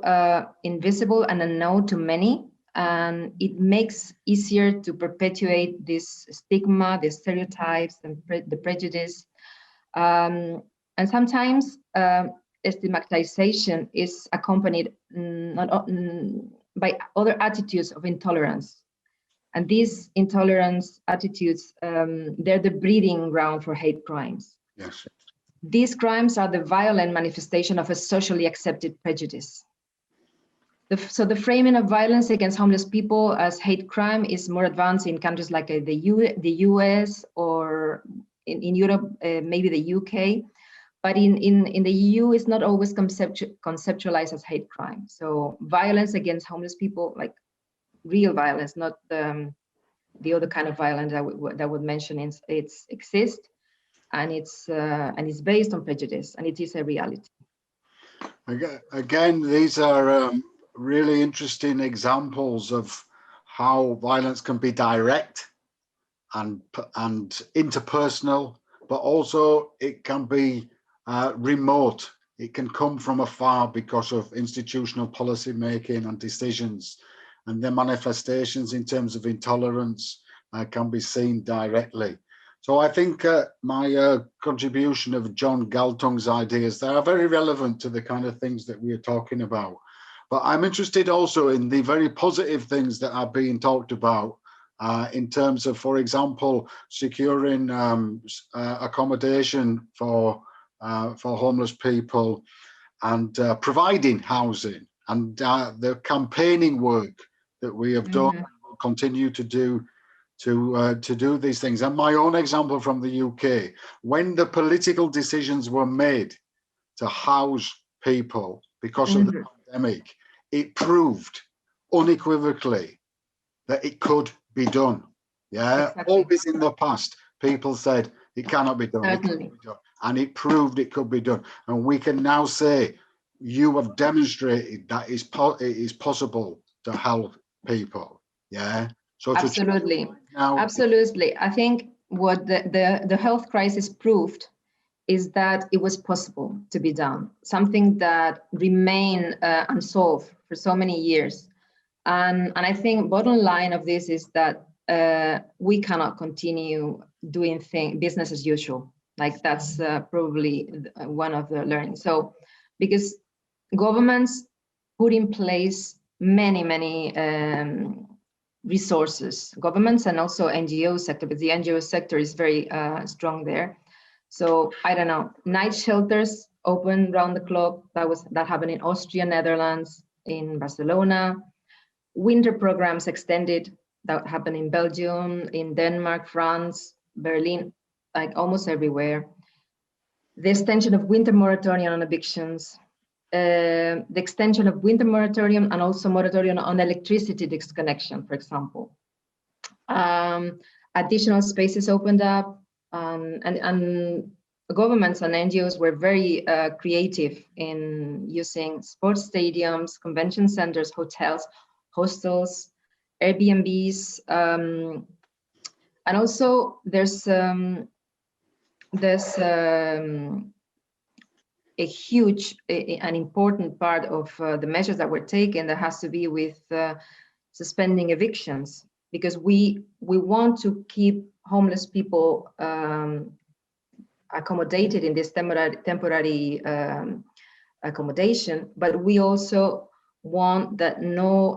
C: invisible and unknown to many, and it makes easier to perpetuate this stigma, the stereotypes, and the prejudice. And sometimes stigmatization is accompanied by other attitudes of intolerance. And these intolerance attitudes, they're the breeding ground for hate crimes.
B: Yes.
C: These crimes are the violent manifestation of a socially accepted prejudice. So the framing of violence against homeless people as hate crime is more advanced in countries like the US, or in Europe, maybe the UK. But in the EU, it's not always conceptualized as hate crime. So violence against homeless people, like real violence, not the other kind of violence that would mention, it's exists, and it's based on prejudice, and it is a reality.
B: Again, these are really interesting examples of how violence can be direct and interpersonal, but also it can be remote. It can come from afar because of institutional policy making and decisions, and their manifestations in terms of intolerance can be seen directly. So I think my contribution of John Galtung's ideas, they are very relevant to the kind of things that we are talking about. But I'm interested also in the very positive things that are being talked about in terms of, for example, securing accommodation for homeless people, and providing housing, and the campaigning work that we have done and will continue to do these things. And my own example from the UK, when the political decisions were made to house people because of the pandemic, it proved unequivocally that it could be done. Yeah,
C: Exactly.
B: Always in the past, people said it cannot be done. It cannot be done. And it proved it could be done. And we can now say, you have demonstrated that it is possible to help people. Yeah. So
C: Absolutely.
B: Now,
C: absolutely. I think what the health crisis proved is that it was possible to be done, something that remained unsolved for so many years. And I think bottom line of this is that we cannot continue doing business as usual. Like that's probably one of the learnings. So because governments put in place many resources, governments and also NGO sector, but the NGO sector is very strong there. So I don't know, night shelters open round the clock. That happened in Austria, Netherlands, in Barcelona. Winter programs extended, that happened in Belgium, in Denmark, France, Berlin, like almost everywhere. The extension of winter moratorium on evictions, the extension of winter moratorium and also moratorium on electricity disconnection, for example. Additional spaces opened up, and governments and NGOs were very creative in using sports stadiums, convention centers, hotels, hostels, Airbnbs, and also there's a huge, an important part of the measures that were taken that has to be with suspending evictions, because we want to keep homeless people accommodated in this temporary accommodation, but we also want that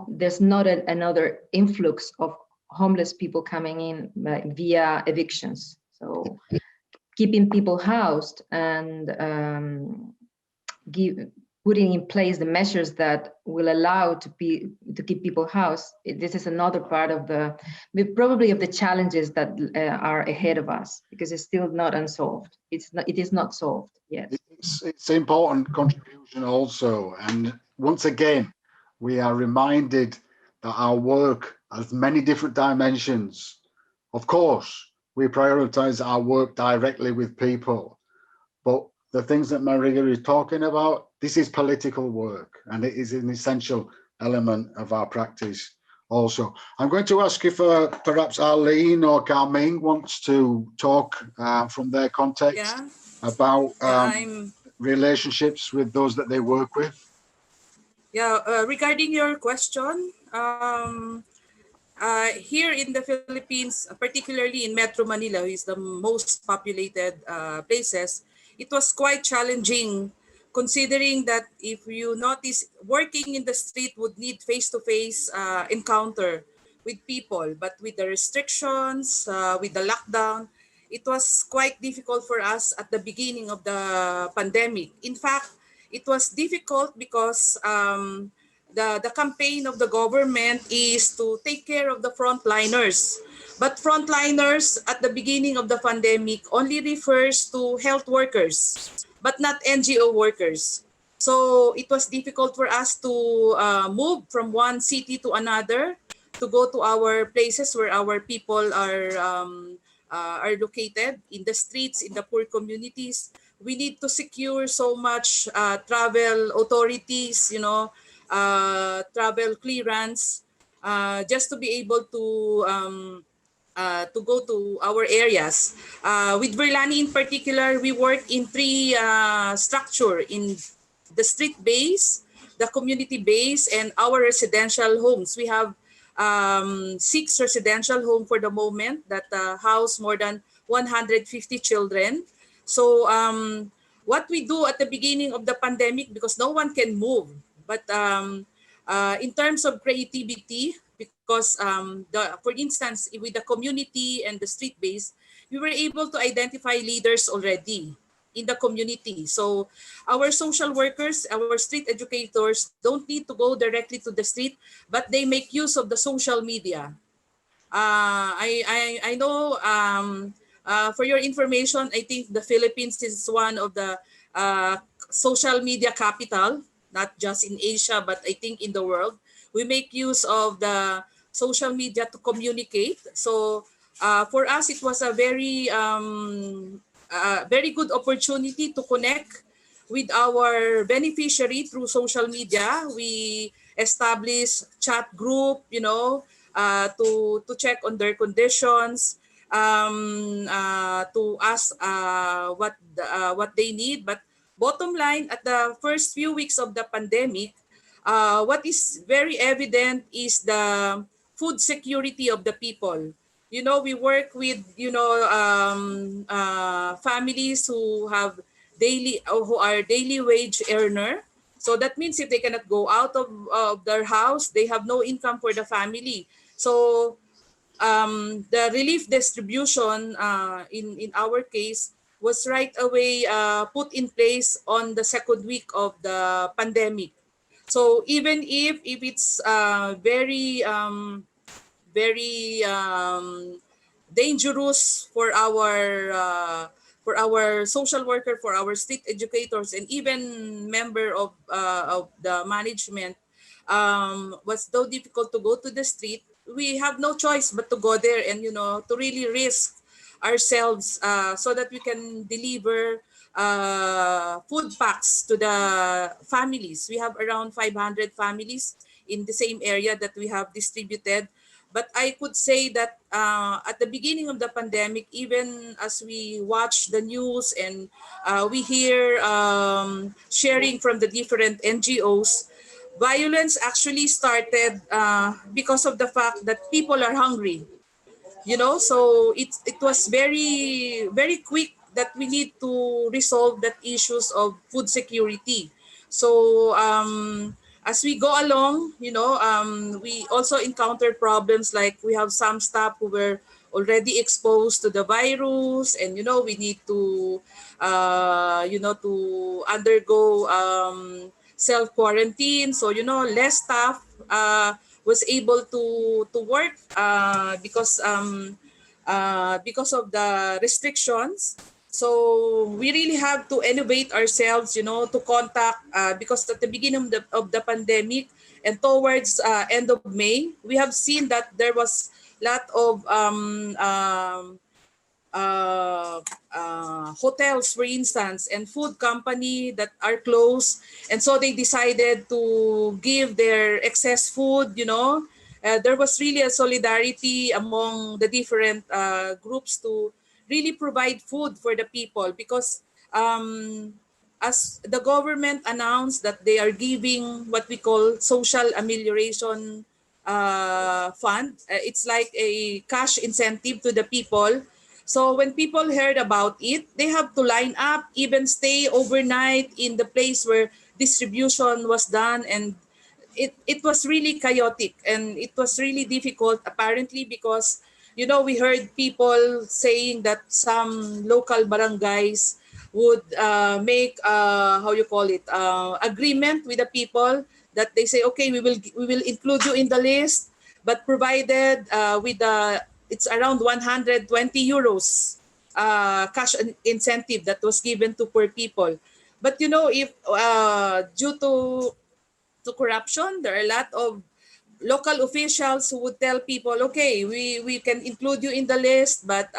C: there's not another influx of homeless people coming in via evictions. So keeping people housed and putting in place the measures that will allow to keep people housed. This is another part of probably of the challenges that are ahead of us, because it's still not unsolved. It is not solved yet.
B: It's an important contribution also, and once again we are reminded that our work has many different dimensions. Of course, we prioritize our work directly with people, but the things that Mariga is talking about, this is political work, and it is an essential element of our practice also. I'm going to ask if perhaps Arlyne or Ming wants to talk from their context about relationships with those that they work with.
D: Regarding your question, here in the Philippines, particularly in Metro Manila, is the most populated places, it was quite challenging, considering that if you notice, working in the street would need face-to-face encounter with people, but with the restrictions, with the lockdown, it was quite difficult for us at the beginning of the pandemic. In fact, it was difficult because the campaign of the government is to take care of the frontliners. But frontliners at the beginning of the pandemic only refers to health workers, but not NGO workers. So it was difficult for us to move from one city to another to go to our places where our people are located, in the streets, in the poor communities. We need to secure so much travel authorities, travel clearance, just to be able to go to our areas. With Virlanie in particular, we work in three structure: in the street base, the community base, and our residential homes. We have 6 residential homes for the moment that house more than 150 children. So what we do at the beginning of the pandemic, because no one can move, but in terms of creativity, because for instance, with the community and the street base, we were able to identify leaders already in the community. So our social workers, our street educators don't need to go directly to the street, but they make use of the social media. I know, for your information, I think the Philippines is one of the social media capital, not just in Asia, but I think in the world. We make use of the social media to communicate. So for us, it was a very good opportunity to connect with our beneficiary through social media. We establish chat group, to check on their conditions, to ask what they need. But bottom line, at the first few weeks of the pandemic, what is very evident is the food security of the people. We work with families who have who are daily wage earner. So that means if they cannot go out of their house, they have no income for the family. So the relief distribution in our case was right away put in place on the second week of the pandemic. So even if it's very dangerous for our social worker, for our street educators, and even member of the management, was so difficult to go to the street. We have no choice but to go there and to really risk ourselves so that we can deliver food packs to the families. We have around 500 families in the same area that we have distributed. But I could say that at the beginning of the pandemic, even as we watch the news and we hear sharing from the different NGOs, violence actually started because of the fact that people are hungry. So it was very quick that we need to resolve that issues of food security. So as we go along, we also encounter problems like we have some staff who were already exposed to the virus, and we need to to undergo self quarantine. So less staff was able to work because of the restrictions. So we really have to innovate ourselves, to contact, because at the beginning of the pandemic and towards end of May, we have seen that there was lot of hotels, for instance, and food company that are closed, and so they decided to give their excess food. There was really a solidarity among the different groups to really provide food for the people, because as the government announced that they are giving what we call social amelioration fund. It's like a cash incentive to the people. So when people heard about it, they have to line up, even stay overnight in the place where distribution was done, and it was really chaotic, and it was really difficult, apparently, because we heard people saying that some local barangays would make how you call it, agreement with the people, that they say, okay, we will include you in the list, but provided with the it's around 120 euros cash incentive that was given to poor people. But if due to corruption, there are a lot of local officials who would tell people, okay, we can include you in the list, but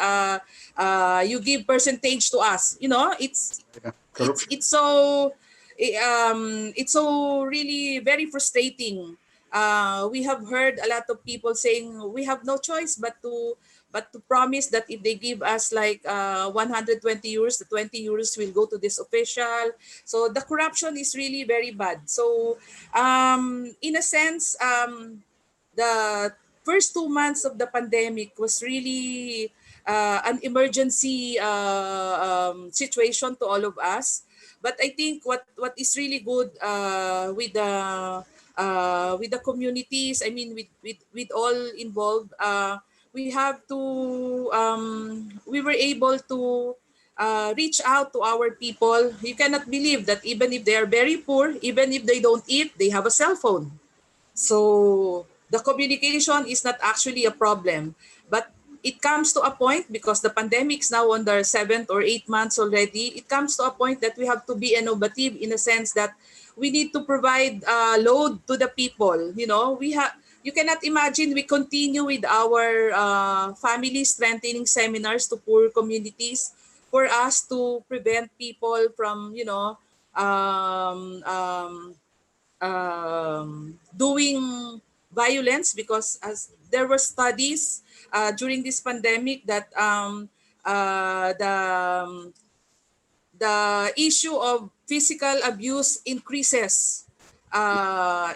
D: you give percentage to us.
B: Yeah, corruption.
D: It's so really very frustrating. We have heard a lot of people saying we have no choice but to promise that if they give us like 120 euros, the 20 euros will go to this official. So the corruption is really very bad. So in a sense, the first 2 months of the pandemic was really an emergency situation to all of us. But I think what is really good with the communities, I mean with all involved, we were able to reach out to our people. You cannot believe that even if they are very poor, even if they don't eat, they have a cell phone. So the communication is not actually a problem, but it comes to a point, because the pandemic is now on their 7th or 8th months already. It comes to a point that we have to be innovative, in a sense that we need to provide load to the people. You cannot imagine we continue with our family strengthening seminars to poor communities for us to prevent people from doing violence, because as there were studies during this pandemic that the issue of physical abuse increases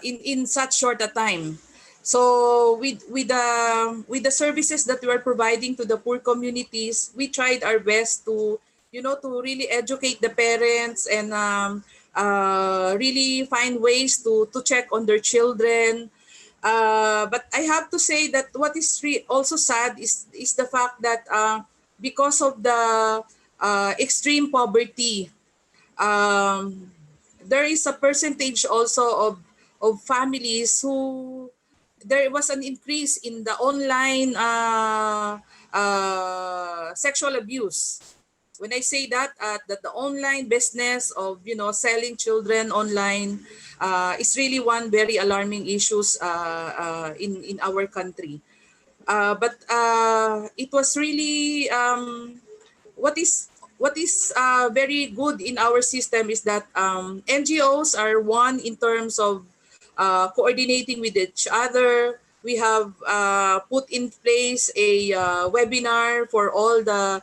D: in such short a time. So with the services that we are providing to the poor communities, we tried our best to really educate the parents, and really find ways to check on their children. But I have to say that what is also sad is the fact that because of the extreme poverty, um, there is a percentage also of families who there was an increase in the online sexual abuse. When I say that the online business of selling children online is really one very alarming issues in our country. But it was really what is very good in our system is that NGOs are one in terms of coordinating with each other. We have put in place a webinar for all the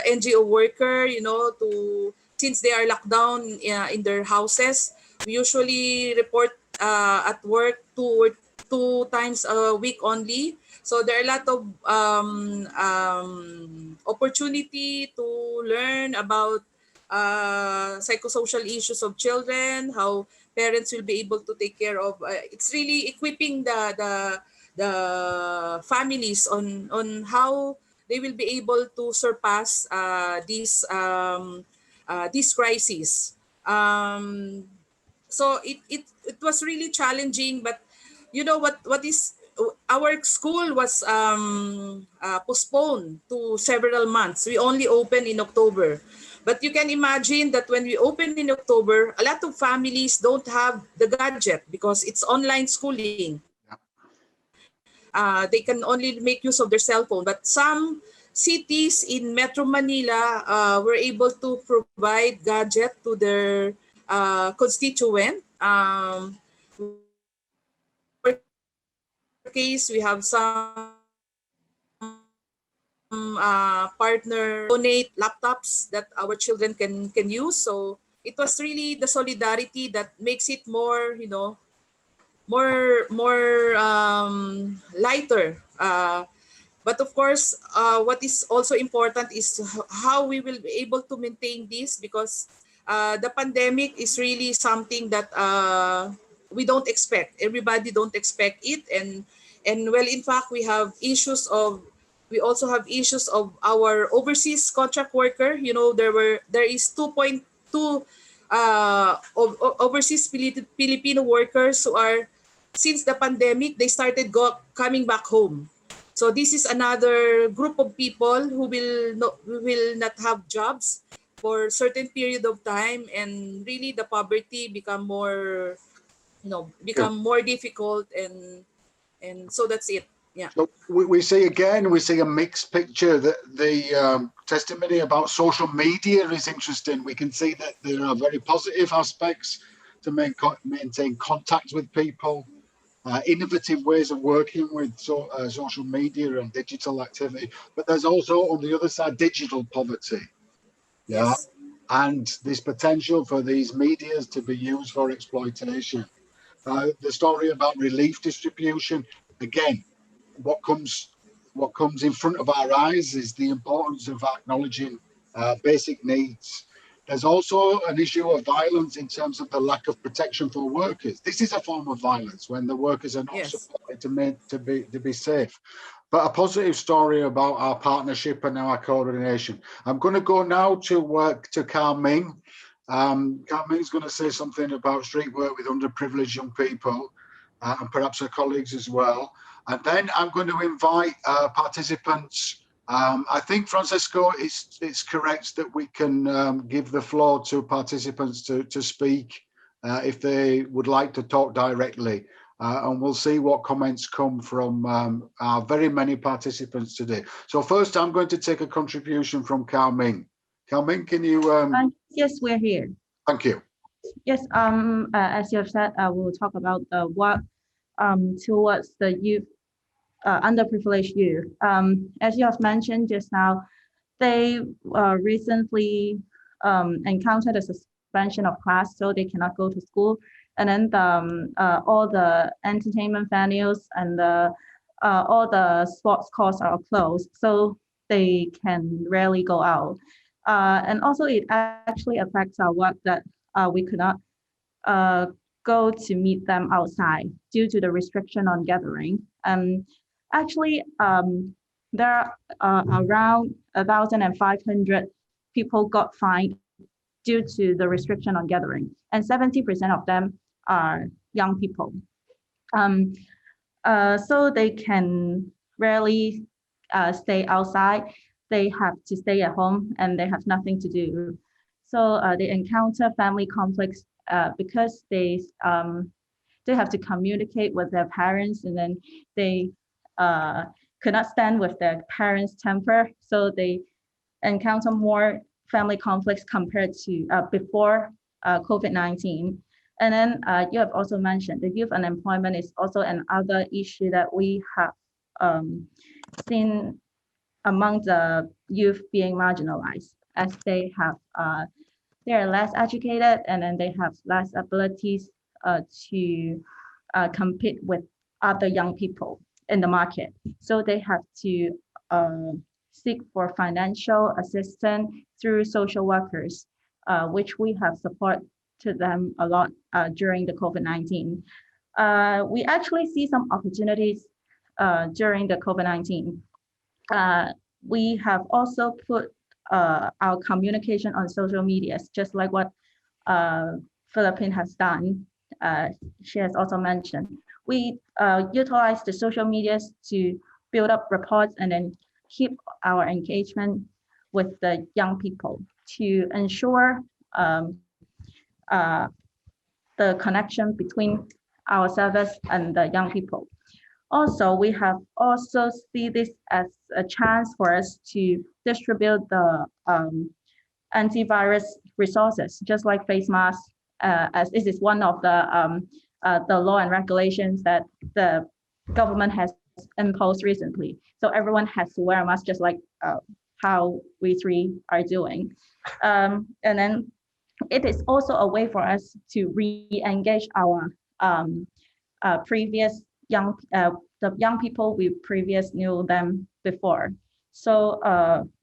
D: NGO worker, to since they are locked down in their houses. We usually report at work two times a week only. So there are a lot of opportunity to learn about psychosocial issues of children, how parents will be able to take care of. It's really equipping the families on how they will be able to surpass this crisis. So it was really challenging, but you know what is our school was postponed to several months. We only opened in October, but you can imagine that when we opened in October, a lot of families don't have the gadget because it's online schooling. They can only make use of their cell phone, but some cities in Metro Manila were able to provide gadget to their constituent. Case, we have some partner donate laptops that our children can use. So it was really the solidarity that makes it more, you know, more lighter. But of course, what is also important is how we will be able to maintain this, because the pandemic is really something that we don't expect. Everybody don't expect it, and well, in fact, we also have issues of our overseas contract worker. You know, there is 2.2 overseas Filipino workers who are, since the pandemic, they started coming back home. So this is another group of people who will not have jobs for a certain period of time, and really the poverty become more, become more difficult, and so that's it. Yeah.
B: So we see a mixed picture. That the testimony about social media is interesting. We can see that there are very positive aspects to maintain contact with people, innovative ways of working with social media and digital activity. But there's also, on the other side, digital poverty. Yeah.
D: Yes.
B: And this potential for these medias to be used for exploitation. The story about relief distribution, again, what comes in front of our eyes is the importance of acknowledging basic needs. There's also an issue of violence in terms of the lack of protection for workers. This is a form of violence when the workers are not supported to be safe. But a positive story about our partnership and our coordination. I'm going to go now to Carl Ming. Carl Ming's going to say something about street work with underprivileged young people, and perhaps her colleagues as well. And then I'm going to invite participants. I think, Francisco, it's correct that we can give the floor to participants to speak if they would like to talk directly. And we'll see what comments come from our very many participants today. So first, I'm going to take a contribution from Carl Ming. Carl Ming, can you?
G: Yes, we're here.
B: Thank you.
G: Yes, as you have said, we'll talk about the work towards the youth, underprivileged youth. As you have mentioned just now, they recently encountered a suspension of class, so they cannot go to school. And then all the entertainment venues and all the sports courts are closed, so they can rarely go out. And also it actually affects our work that we could not go to meet them outside due to the restriction on gathering. Actually, there are around 1,500 people got fined due to the restriction on gathering, and 70% of them are young people. So they can rarely stay outside. They have to stay at home and they have nothing to do. So they encounter family conflicts because they have to communicate with their parents, and then they could not stand with their parents' temper. So they encounter more family conflicts compared to before COVID-19. And then you have also mentioned the youth unemployment is also another issue that we have seen among the youth being marginalized, as they are less educated, and then they have less abilities to compete with other young people in the market. So they have to seek for financial assistance through social workers, which we have supported them a lot during the COVID-19. We actually see some opportunities during the COVID-19. We have also put our communication on social medias, just like what Philippine has done. She has also mentioned. We utilize the social medias to build up reports and then keep our engagement with the young people to ensure the connection between our service and the young people. Also, we have also see this as a chance for us to distribute the antivirus resources, just like face masks, as this is one of the law and regulations that the government has imposed recently. So everyone has to wear a mask, just like how we three are doing. And then it is also a way for us to re-engage our previous the young people we previously knew them before. So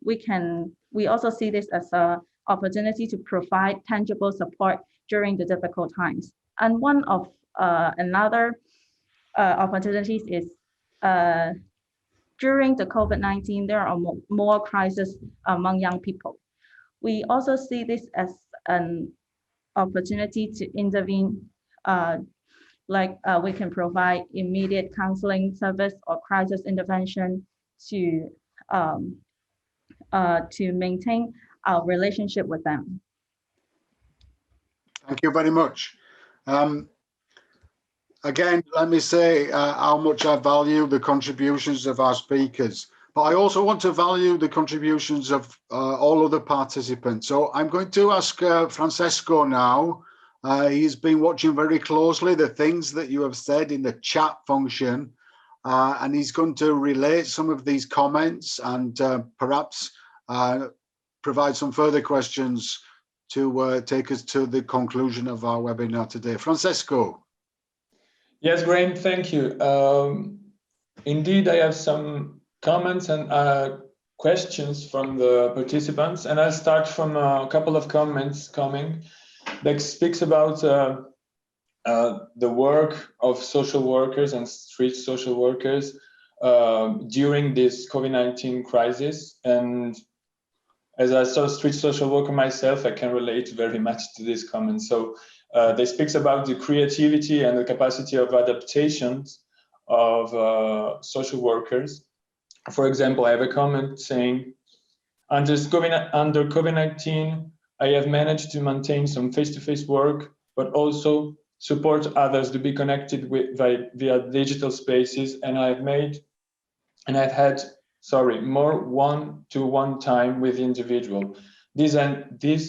G: we also see this as an opportunity to provide tangible support during the difficult times. And one of another opportunities is during the COVID-19, there are more crises among young people. We also see this as an opportunity to intervene, we can provide immediate counseling service or crisis intervention to maintain our relationship with them.
B: Thank you very much. Again, let me say how much I value the contributions of our speakers, but I also want to value the contributions of all other participants. So I'm going to ask Francesco now. He's been watching very closely the things that you have said in the chat function, and he's going to relate some of these comments and perhaps provide some further questions to take us to the conclusion of our webinar today. Francesco.
A: Yes, Graham, thank you. Indeed, I have some comments and questions from the participants, and I'll start from a couple of comments coming that speaks about the work of social workers and street social workers during this COVID-19 crisis. And as a street social worker myself, I can relate very much to this comment. So they speaks about the creativity and the capacity of adaptations of social workers. For example, I have a comment saying, under COVID-19, I have managed to maintain some face-to-face work, but also support others to be connected via digital spaces, and I've had more one-to-one time with the individual. This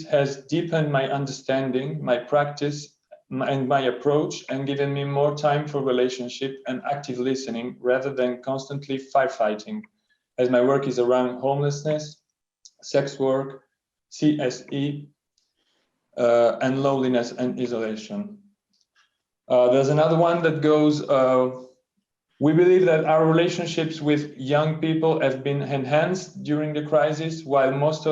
A: has deepened my understanding, my practice, and my approach, and given me more time for relationship and active listening rather than constantly firefighting, as my work is around homelessness, sex work, CSE, and loneliness and isolation. There's another one that goes, we believe that our relationships with young people have been enhanced during the crisis, while most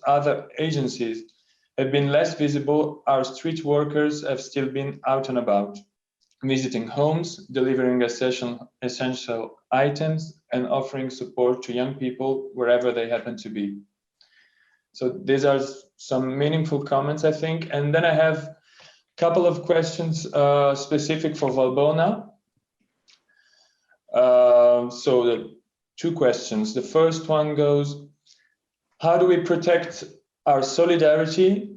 A: other agencies have been less visible. Our street workers have still been out and about, visiting homes, delivering essential items, and offering support to young people wherever they happen to be. So these are some meaningful comments, I think. And then I have a couple of questions specific for Valbona. So the two questions. The first one goes, how do we protect our solidarity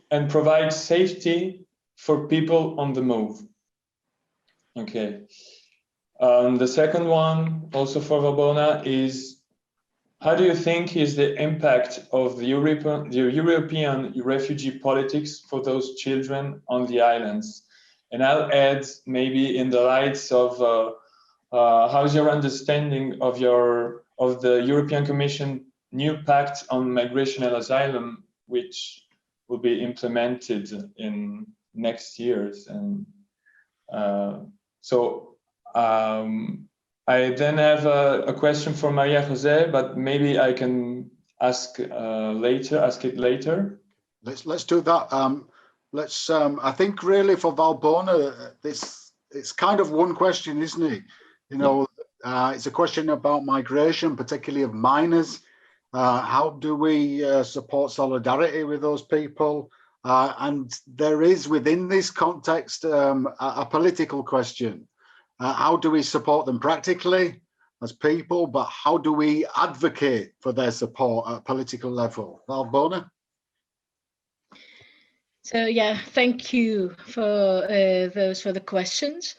A: and provide safety for people on the move? Okay. The second one, also for Valbona, is how do you think is the impact of the European refugee politics for those children on the islands? And I'll add, maybe in the lights of how's your understanding of the European Commission new pact on migration and asylum, which will be implemented in next years. And I then have a question for Maria Jose, but maybe I can ask it later.
B: Let's do that. I think really for Valbona, it's kind of one question, isn't it? You know, It's a question about migration, particularly of minors. How do we support solidarity with those people? And there is within this context a political question. How do we support them practically as people, but how do we advocate for their support at a political level? Valbona?
E: So yeah, thank you for the questions.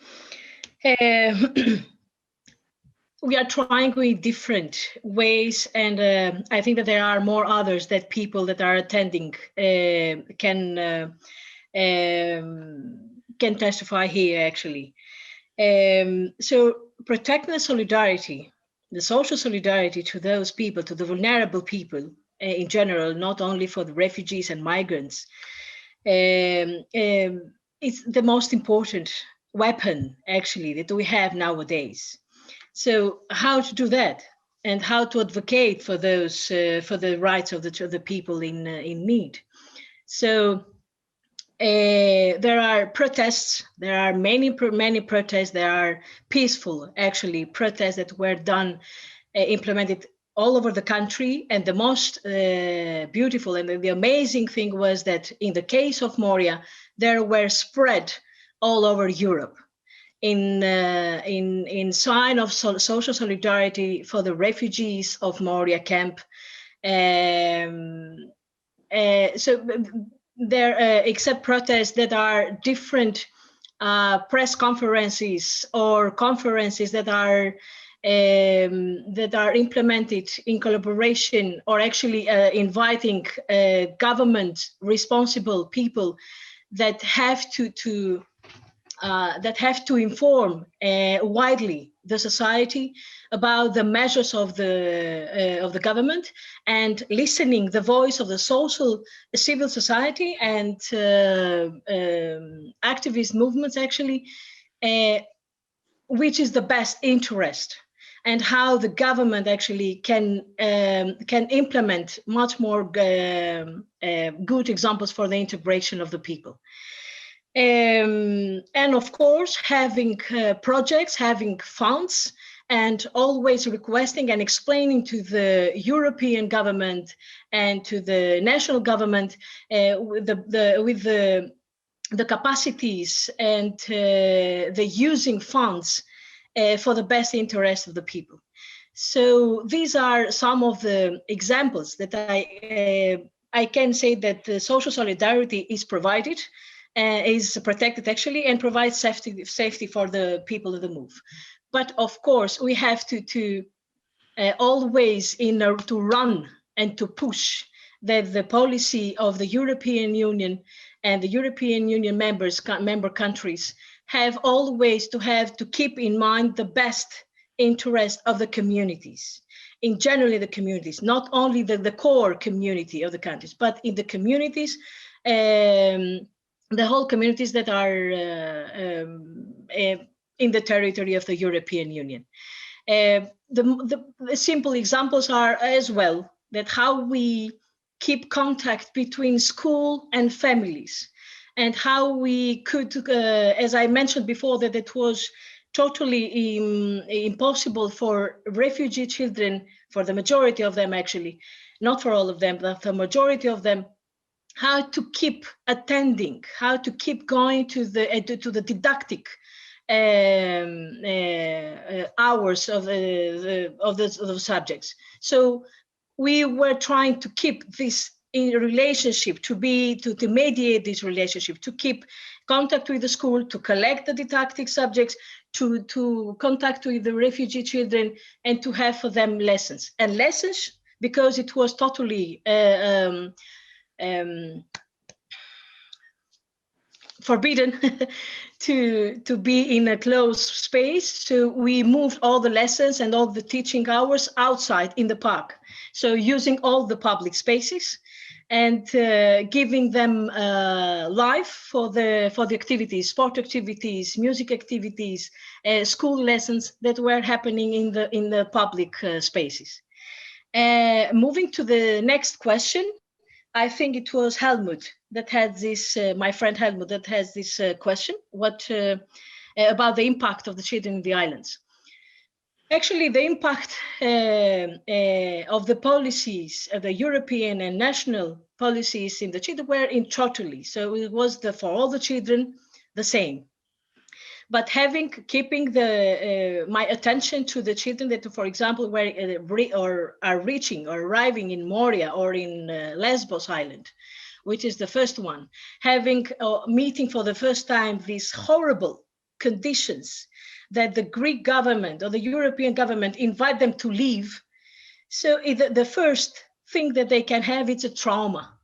E: We are trying with different ways, and I think that there are more others that people that are attending can testify here actually. So protecting the solidarity, the social solidarity to those people, to the vulnerable people in general, not only for the refugees and migrants, it's the most important weapon actually that we have nowadays. So how to do that, and how to advocate for those for the rights of the people in need. So there are protests. There are many protests. There are peaceful, actually, protests that were done, implemented all over the country. And the most beautiful and the amazing thing was that in the case of Moria, there were spread all over Europe in sign of social solidarity for the refugees of Moria camp. So there, except protests that are different press conferences or conferences that are implemented in collaboration, or actually inviting government responsible people that have to inform widely the society about the measures of the government, and listening the voice of the civil society and activist movements actually, which is the best interest, and how the government actually can implement much more good examples for the integration of the people. And of course, having projects, having funds, and always requesting and explaining to the European government and to the national government with the capacities and the using funds for the best interest of the people. So these are some of the examples that I can say that the social solidarity is provided, is protected actually, and provides safety for the people of the move. But of course, we have to always to run and to push that the policy of the European Union and the European Union member countries have always to keep in mind the best interest of the communities, in generally the communities, not only the core community of the countries, but in the communities, the whole communities that are in the territory of the European Union. The simple examples are as well that how we keep contact between school and families, and how we could, as I mentioned before, that it was totally impossible for refugee children, for the majority of them actually, not for all of them, but the majority of them, how to keep attending, how to keep going to the didactic hours of the subjects. So we were trying to keep this in relationship, to mediate this relationship, to keep contact with the school, to collect the didactic subjects, to contact with the refugee children, and to have for them lessons. And lessons, because it was totally forbidden to be in a closed space. So we moved all the lessons and all the teaching hours outside in the park. So using all the public spaces and giving them life for the activities, sport activities, music activities, school lessons that were happening in the public spaces. Moving to the next question, I think it was Helmut that had this, my friend Helmut, that has this question, what about the impact of the children in the islands. Actually, the impact of the policies, the European and national policies in the children were in totally. So it was for all the children the same. But keeping my attention to the children that, for example, are reaching or arriving in Moria or in Lesbos Island, which is the first one, meeting for the first time these horrible conditions that the Greek government or the European government invite them to leave. So the first thing that they can have is a trauma.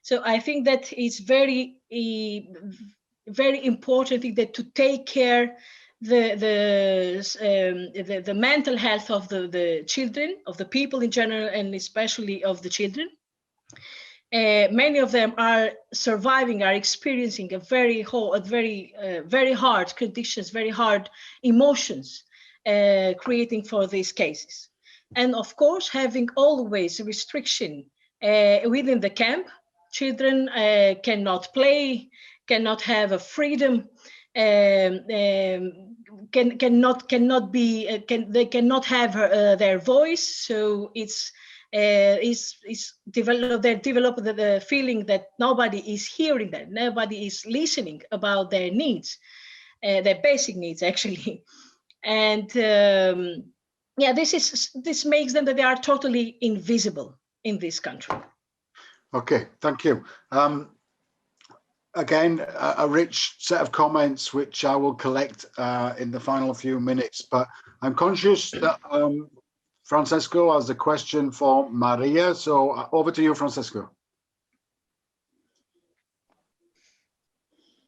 E: So I think that it's very important that to take care the mental health of the children, of the people in general, and especially of the children. Many of them are experiencing very hard conditions, very hard emotions, creating for these cases. And of course, having always a restriction within the camp. Children cannot play, cannot have a freedom, they cannot have their voice. So they develop the feeling that nobody is hearing them, nobody is listening about their needs, their basic needs actually. And this makes them that they are totally invisible in this country.
B: Okay, thank you. Again, a rich set of comments, which I will collect in the final few minutes, but I'm conscious that Francesco has a question for Maria. So over to you, Francesco.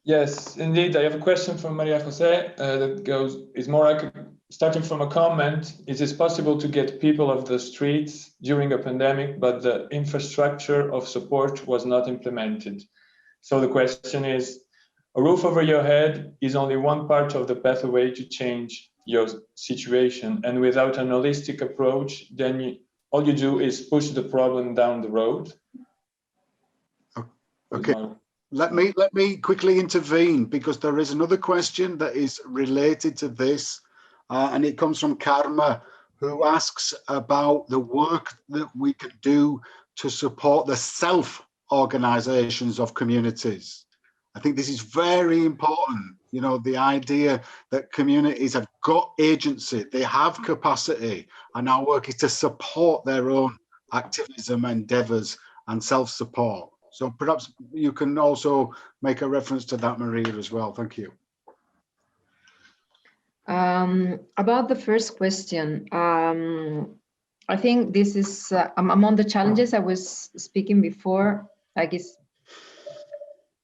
A: Yes, indeed. I have a question from Maria Jose that is more like starting from a comment. Is it possible to get people off the streets during a pandemic, but the infrastructure of support was not implemented? So the question is, a roof over your head is only one part of the pathway to change your situation. And without an holistic approach, then all you do is push the problem down the road.
B: Okay. Let me quickly intervene, because there is another question that is related to this, and it comes from Karma, who asks about the work that we could do to support the self-organizations of communities. I think this is very important. You know, the idea that communities have got agency, they have capacity, and our work is to support their own activism, endeavors, and self-support. So perhaps you can also make a reference to that, Maria, as well. Thank you.
C: About the first question, I think this is among the challenges I was speaking before, like is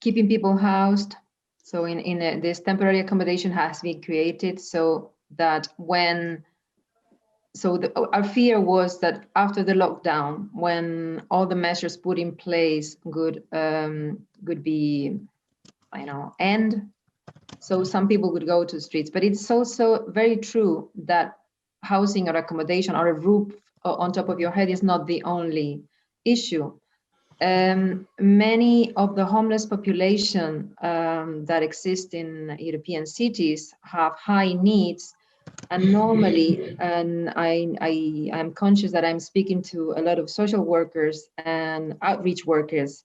C: keeping people housed. So this temporary accommodation has been created so that our fear was that after the lockdown, when all the measures put in place could be, end, so some people would go to the streets. But it's also very true that housing or accommodation or a roof on top of your head is not the only issue. Many of the homeless population that exist in European cities have high needs. And normally, and I'm conscious that I'm speaking to a lot of social workers and outreach workers,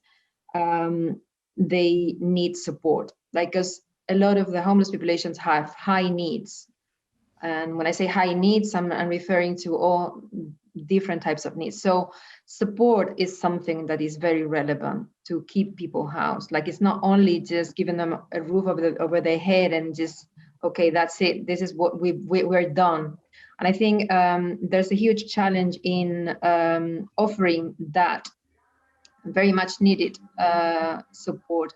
C: they need support. Because a lot of the homeless populations have high needs. And when I say high needs, I'm referring to all different types of needs. So support is something that is very relevant to keep people housed. Like, it's not only just giving them a roof over their head and just, okay, that's it. This is what we're done. And I think there's a huge challenge in offering that very much needed support.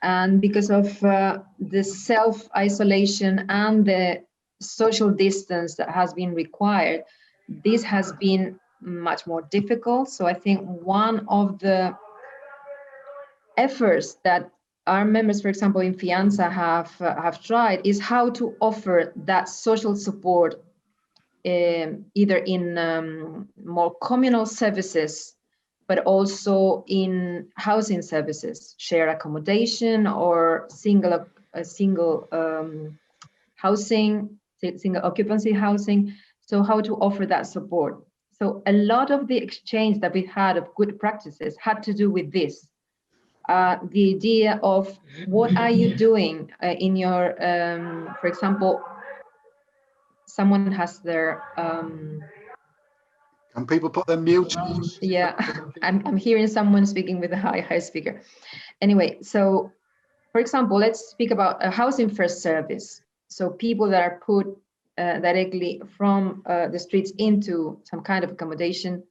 C: And because of the self-isolation and the social distance that has been required, this has been much more difficult. So I think one of the efforts that our members, for example, in FEANTSA have tried is how to offer that social support either in more communal services, but also in housing services, shared accommodation or single housing, single occupancy housing. So how to offer that support. So a lot of the exchange that we've had of good practices had to do with this. The idea of what are you doing in your, for example, someone has their...
B: Can people put their mute?
C: Yeah, I'm hearing someone speaking with a high speaker. Anyway, so for example, let's speak about a housing first service. So people that are put directly from the streets into some kind of accommodation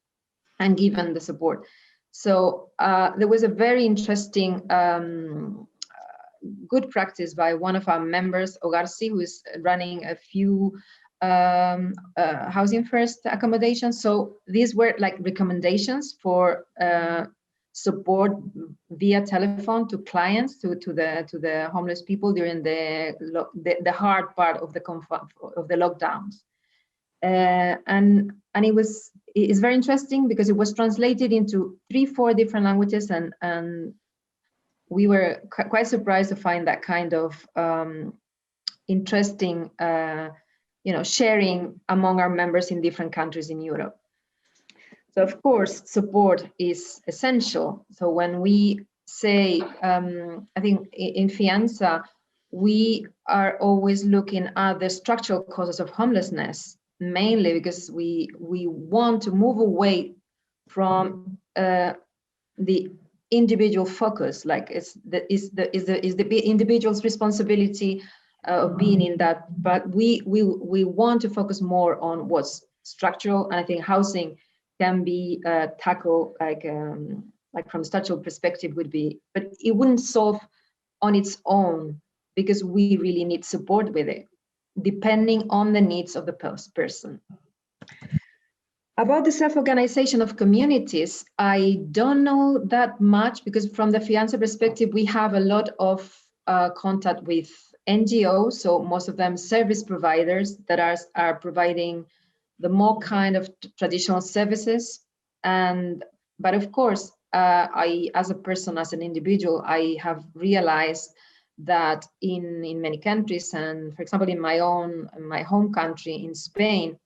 C: and given the support. So there was a very interesting good practice by one of our members, Ogarsi, who is running a few housing first accommodations. So these were like recommendations for support via telephone to clients, to the homeless people during the hard part of the lockdowns. And it's very interesting because it was translated into 3-4 different languages, and we were quite surprised to find that kind of interesting sharing among our members in different countries in Europe. So of course, support is essential. So when we say, I think in FEANTSA, we are always looking at the structural causes of homelessness, mainly because we want to move away from the individual focus, like is the individual's responsibility of being in that, but we want to focus more on what's structural, and I think housing can be tackled like from a structural perspective would be, but it wouldn't solve on its own because we really need support with it, depending on the needs of the person. About the self-organization of communities, I don't know that much because from the FEANTSA perspective, we have a lot of contact with NGOs, so most of them service providers that are providing the more kind of traditional services. But of course, I, as a person, as an individual, I have realized that in many countries, and for example, in my home country, in Spain,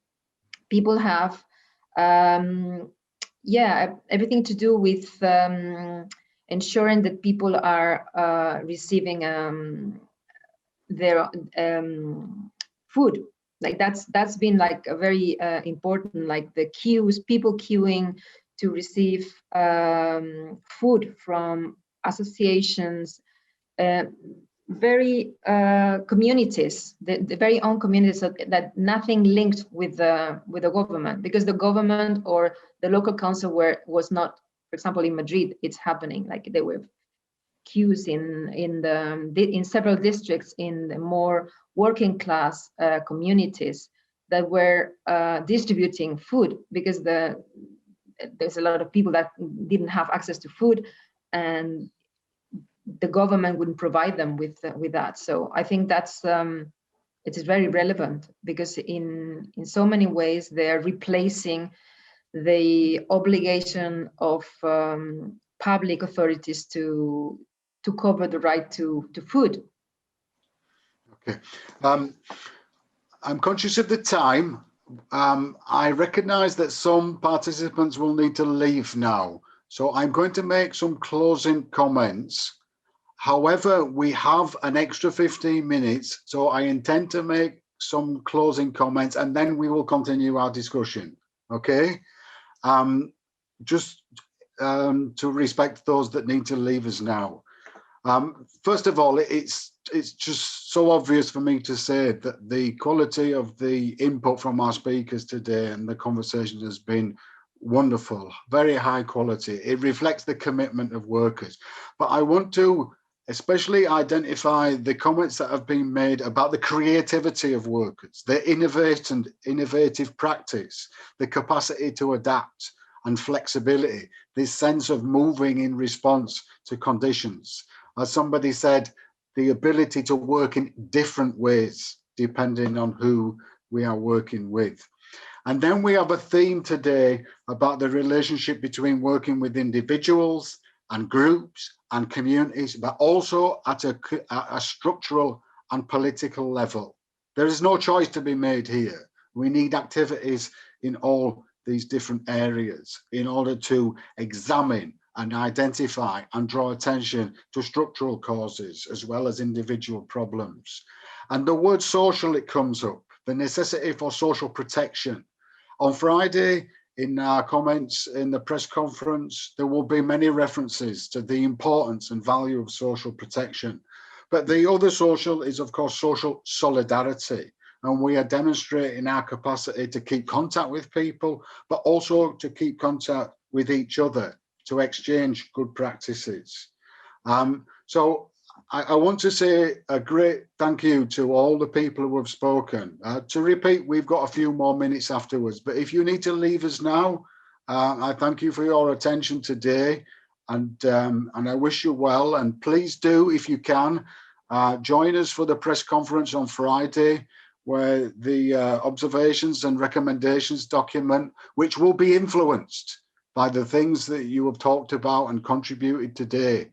C: people have everything to do with ensuring that people are receiving their food. Like that's been like a very important, like the queues, people queuing to receive food from associations, very communities, the very own communities that nothing linked with the government, because the government or the local council was not, for example, in Madrid, it's happening like there were queues in several districts in the more working class communities that were distributing food because there's a lot of people that didn't have access to food, and the government wouldn't provide them with that. So I think that's it is very relevant because in so many ways they are replacing the obligation of public authorities to cover the right to food.
B: Okay, I'm conscious of the time. I recognize that some participants will need to leave now, so I'm going to make some closing comments. However, we have an extra 15 minutes, so I intend to make some closing comments and then we will continue our discussion, okay? Just to respect those that need to leave us now. First of all, it's just so obvious for me to say that the quality of the input from our speakers today and the conversation has been wonderful, very high quality. It reflects the commitment of workers. But I want to especially identify the comments that have been made about the creativity of workers, the innovative practice, the capacity to adapt and flexibility, this sense of moving in response to conditions. As somebody said, the ability to work in different ways, depending on who we are working with. And then we have a theme today about the relationship between working with individuals and groups and communities, but also at a structural and political level. There is no choice to be made here. We need activities in all these different areas in order to examine and identify and draw attention to structural causes as well as individual problems. And the word social, it comes up, the necessity for social protection. On Friday, in our comments in the press conference, there will be many references to the importance and value of social protection. But the other social is, of course, social solidarity. And we are demonstrating our capacity to keep contact with people, but also to keep contact with each other, to exchange good practices. So I want to say a great thank you to all the people who have spoken. To repeat, we've got a few more minutes afterwards, but if you need to leave us now, I thank you for your attention today, and I wish you well. And please do, if you can, join us for the press conference on Friday, where the observations and recommendations document, which will be influenced by the things that you have talked about and contributed today.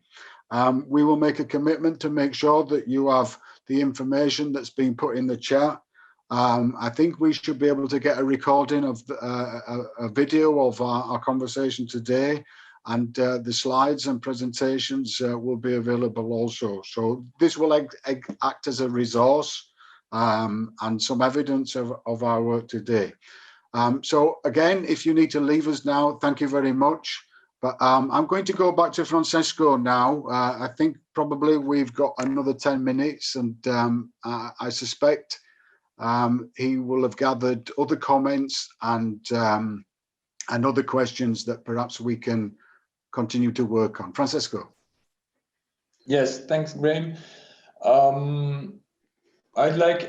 B: We will make a commitment to make sure that you have the information that's been put in the chat. I think we should be able to get a recording of a video of our conversation today, and the slides and presentations will be available also. So this will act as a resource and some evidence of our work today. So again, if you need to leave us now, thank you very much. But I'm going to go back to Francesco now. I think probably we've got another 10 minutes, and I suspect he will have gathered other comments and other questions that perhaps we can continue to work on. Francesco.
A: Yes, thanks, Graham. I'd like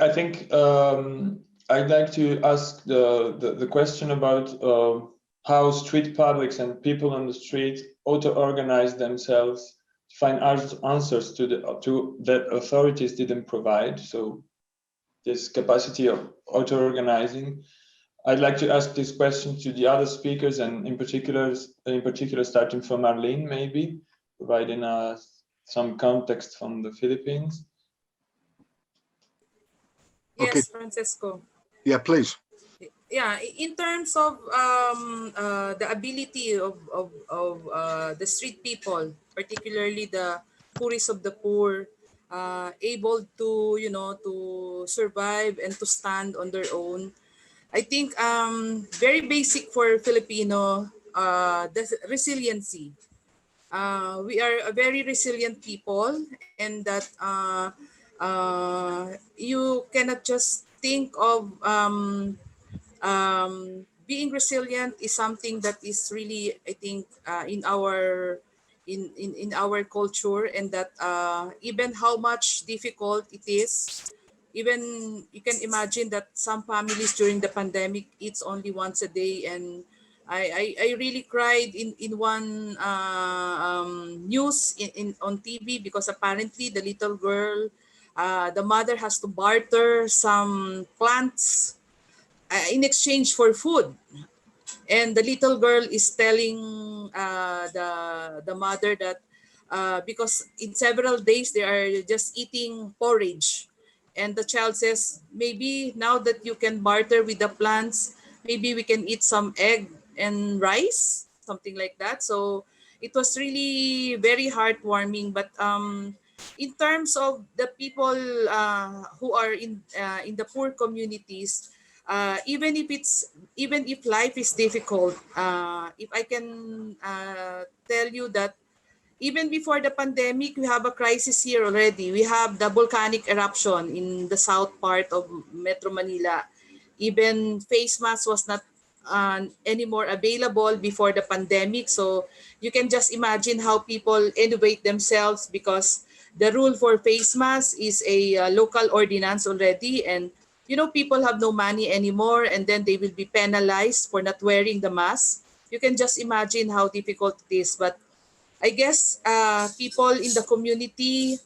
A: to ask the question about how street publics and people on the street auto-organize themselves to find answers to that authorities didn't provide. So this capacity of auto-organizing. I'd like to ask this question to the other speakers, and in particular starting from Arlyne, maybe providing some context from the Philippines.
D: Yes,
B: okay.
D: Francesco.
B: Yeah, please.
D: Yeah, in terms of the ability of the street people, particularly the poorest of the poor, able to, you know, to survive and to stand on their own, I think very basic for Filipino, the resiliency. We are a very resilient people, and that you cannot just think of being resilient is something that is really, I think, in our culture, and that even how much difficult it is, even you can imagine that some families during the pandemic eats only once a day. And I really cried in one news on TV, because apparently the little girl, the mother has to barter some plants in exchange for food. And the little girl is telling the mother that because in several days they are just eating porridge, and the child says, maybe now that you can barter with the plants, maybe we can eat some egg and rice, something like that. So it was really very heartwarming. But in terms of the people who are in the poor communities, even if life is difficult, if I can tell you that even before the pandemic, we have a crisis here already. We have the volcanic eruption in the south part of Metro Manila. Even face mask was not anymore available before the pandemic. So you can just imagine how people innovate themselves, because the rule for face mask is a local ordinance already. And you know, people have no money anymore, and then they will be penalized for not wearing the mask. You can just imagine how difficult it is. But I guess people in the community,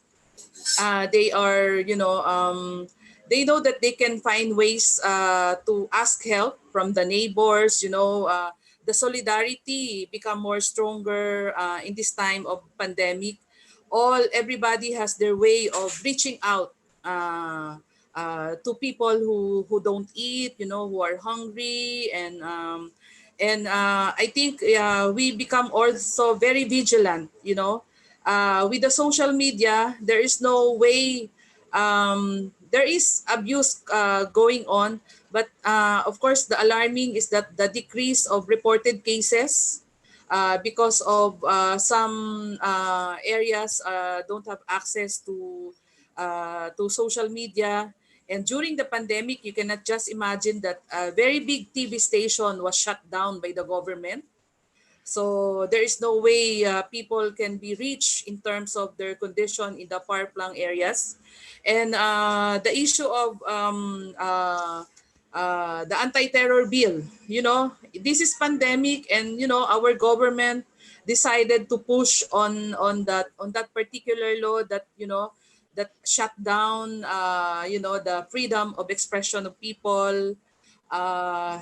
D: they are, they know that they can find ways to ask help from the neighbors. The solidarity become more stronger in this time of pandemic. Everybody has their way of reaching out to people who don't eat, you know, who are hungry, and I think we become also very vigilant, you know. With the social media, there is no way, there is abuse going on, but of course the alarming is that the decrease of reported cases, because of some areas don't have access to social media. And during the pandemic, you cannot just imagine that a very big TV station was shut down by the government. So there is no way people can be reached in terms of their condition in the far-flung areas. And the issue of the anti-terror bill, you know, this is pandemic, and you know, our government decided to push on that particular law that, you know, that shut down you know, the freedom of expression of people.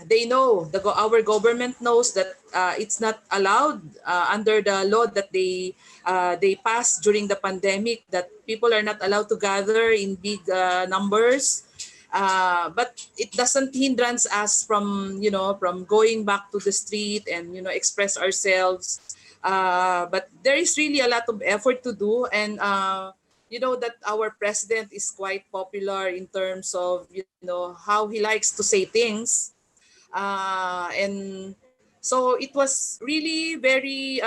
D: They know, our government knows that it's not allowed under the law that they passed during the pandemic, that people are not allowed to gather in big numbers. But it doesn't hindrance us from, you know, from going back to the street and, you know, express ourselves. But there is really a lot of effort to do, and you know that our president is quite popular in terms of, you know, how he likes to say things. And so it was really very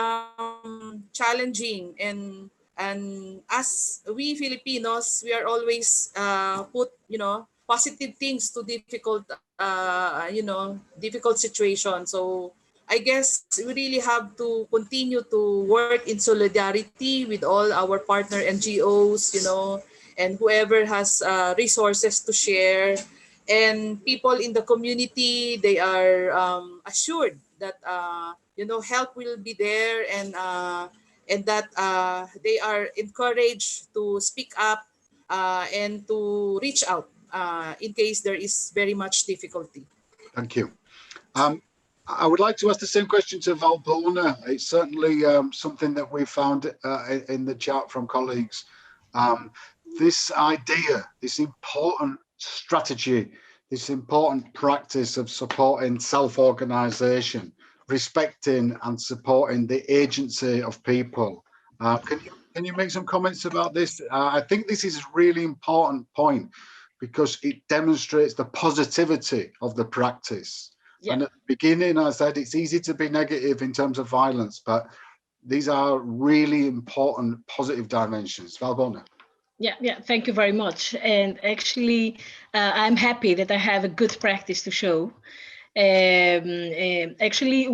D: challenging, and as we Filipinos, we are always put, you know, positive things to difficult you know, difficult situations. So I guess we really have to continue to work in solidarity with all our partner NGOs, you know, and whoever has resources to share. And people in the community, they are assured that you know, help will be there, and that they are encouraged to speak up and to reach out in case there is very much difficulty.
B: Thank you. I would like to ask the same question to Valbona. It's certainly something that we found in the chat from colleagues. This idea, this important strategy, this important practice of supporting self-organisation, respecting and supporting the agency of people. Can you make some comments about this? I think this is a really important point because it demonstrates the positivity of the practice. Yeah. And at the beginning, I said it's easy to be negative in terms of violence, but these are really important positive dimensions. Valbona.
E: Yeah, thank you very much. And actually, I'm happy that I have a good practice to show. Actually,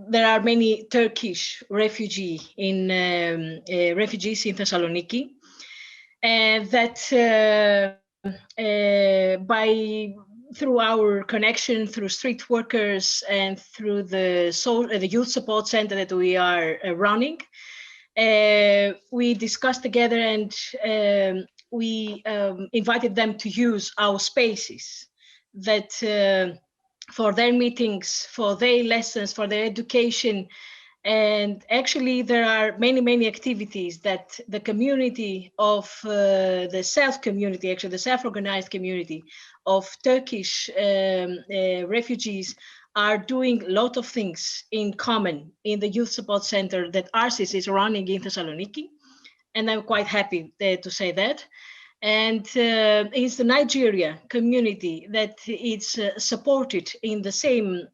E: there are many Turkish refugees in Thessaloniki, and that through our connection through street workers and through the youth support center that we are running, we discussed together, and we invited them to use our spaces that for their meetings, for their lessons, for their education. And actually, there are many activities that the community of the self-community, actually the self-organized community of Turkish refugees are doing a lot of things in common in the youth support center that ARSIS is running in Thessaloniki. And I'm quite happy to say that. And it's the Nigeria community that is supported in the same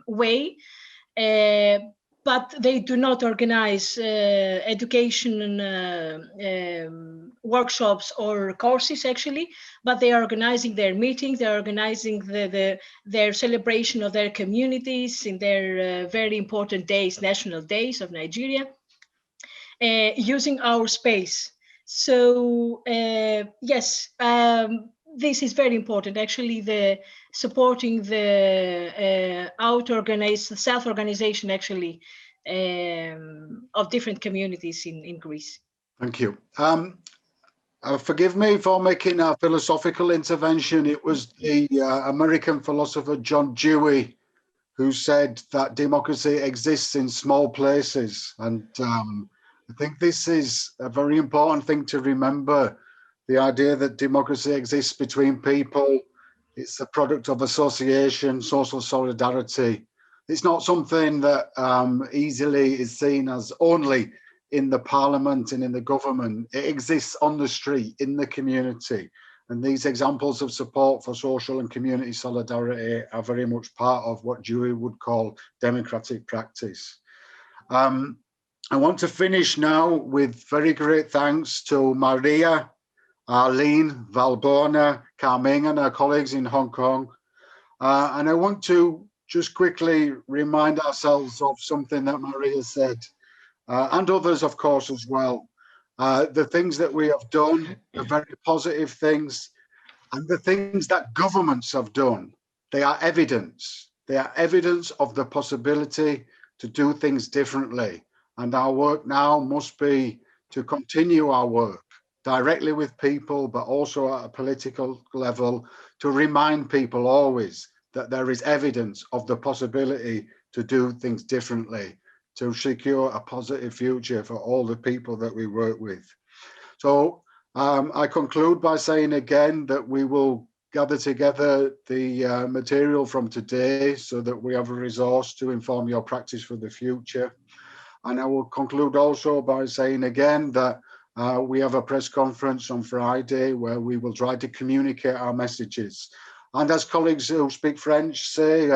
E: way. But they do not organize education workshops or courses, actually, but they are organizing their meetings, they're organizing their celebration of their communities in their very important days, national days of Nigeria, using our space. So yes, this is very important, actually, the supporting the self-organization, actually, of different communities in Greece.
B: Thank you. Forgive me for making a philosophical intervention. It was the American philosopher John Dewey who said that democracy exists in small places. And I think this is a very important thing to remember, the idea that democracy exists between people. It's the product of association, social solidarity. It's not something that easily is seen as only in the parliament and in the government. It exists on the street, in the community. And these examples of support for social and community solidarity are very much part of what Dewey would call democratic practice. I want to finish now with very great thanks to Maria, Arlyne, Valbona, Ming, and our colleagues in Hong Kong. And I want to just quickly remind ourselves of something that Maria said, and others, of course, as well. The things that we have done, the very positive things, and the things that governments have done, they are evidence. They are evidence of the possibility to do things differently. And our work now must be to continue our work directly with people, but also at a political level, to remind people always that there is evidence of the possibility to do things differently, to secure a positive future for all the people that we work with. So I conclude by saying again that we will gather together the material from today so that we have a resource to inform your practice for the future. And I will conclude also by saying again that we have a press conference on Friday where we will try to communicate our messages. And as colleagues who speak French say,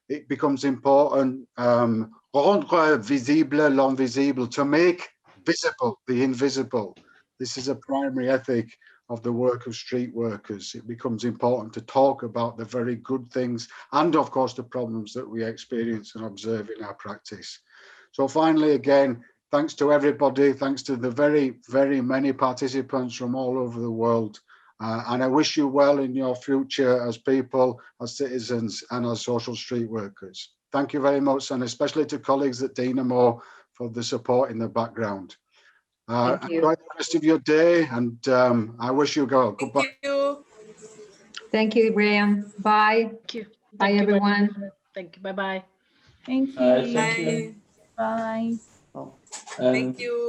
B: it becomes important, rendre visible l'invisible, to make visible the invisible. This is a primary ethic of the work of street workers. It becomes important to talk about the very good things and, of course, the problems that we experience and observe in our practice. So finally, again, thanks to everybody, thanks to the very, very many participants from all over the world. And I wish you well in your future as people, as citizens, and as social street workers. Thank you very much, and especially to colleagues at Dynamo for the support in the background. Enjoy the rest of your day, and I wish you well. Goodbye.
D: Thank you.
C: Thank you, Brian. Bye.
E: Thank you.
C: Bye, everyone.
E: Thank you. Bye-bye.
G: Thank you.
A: Thank you.
G: Bye.
A: And
D: Thank you.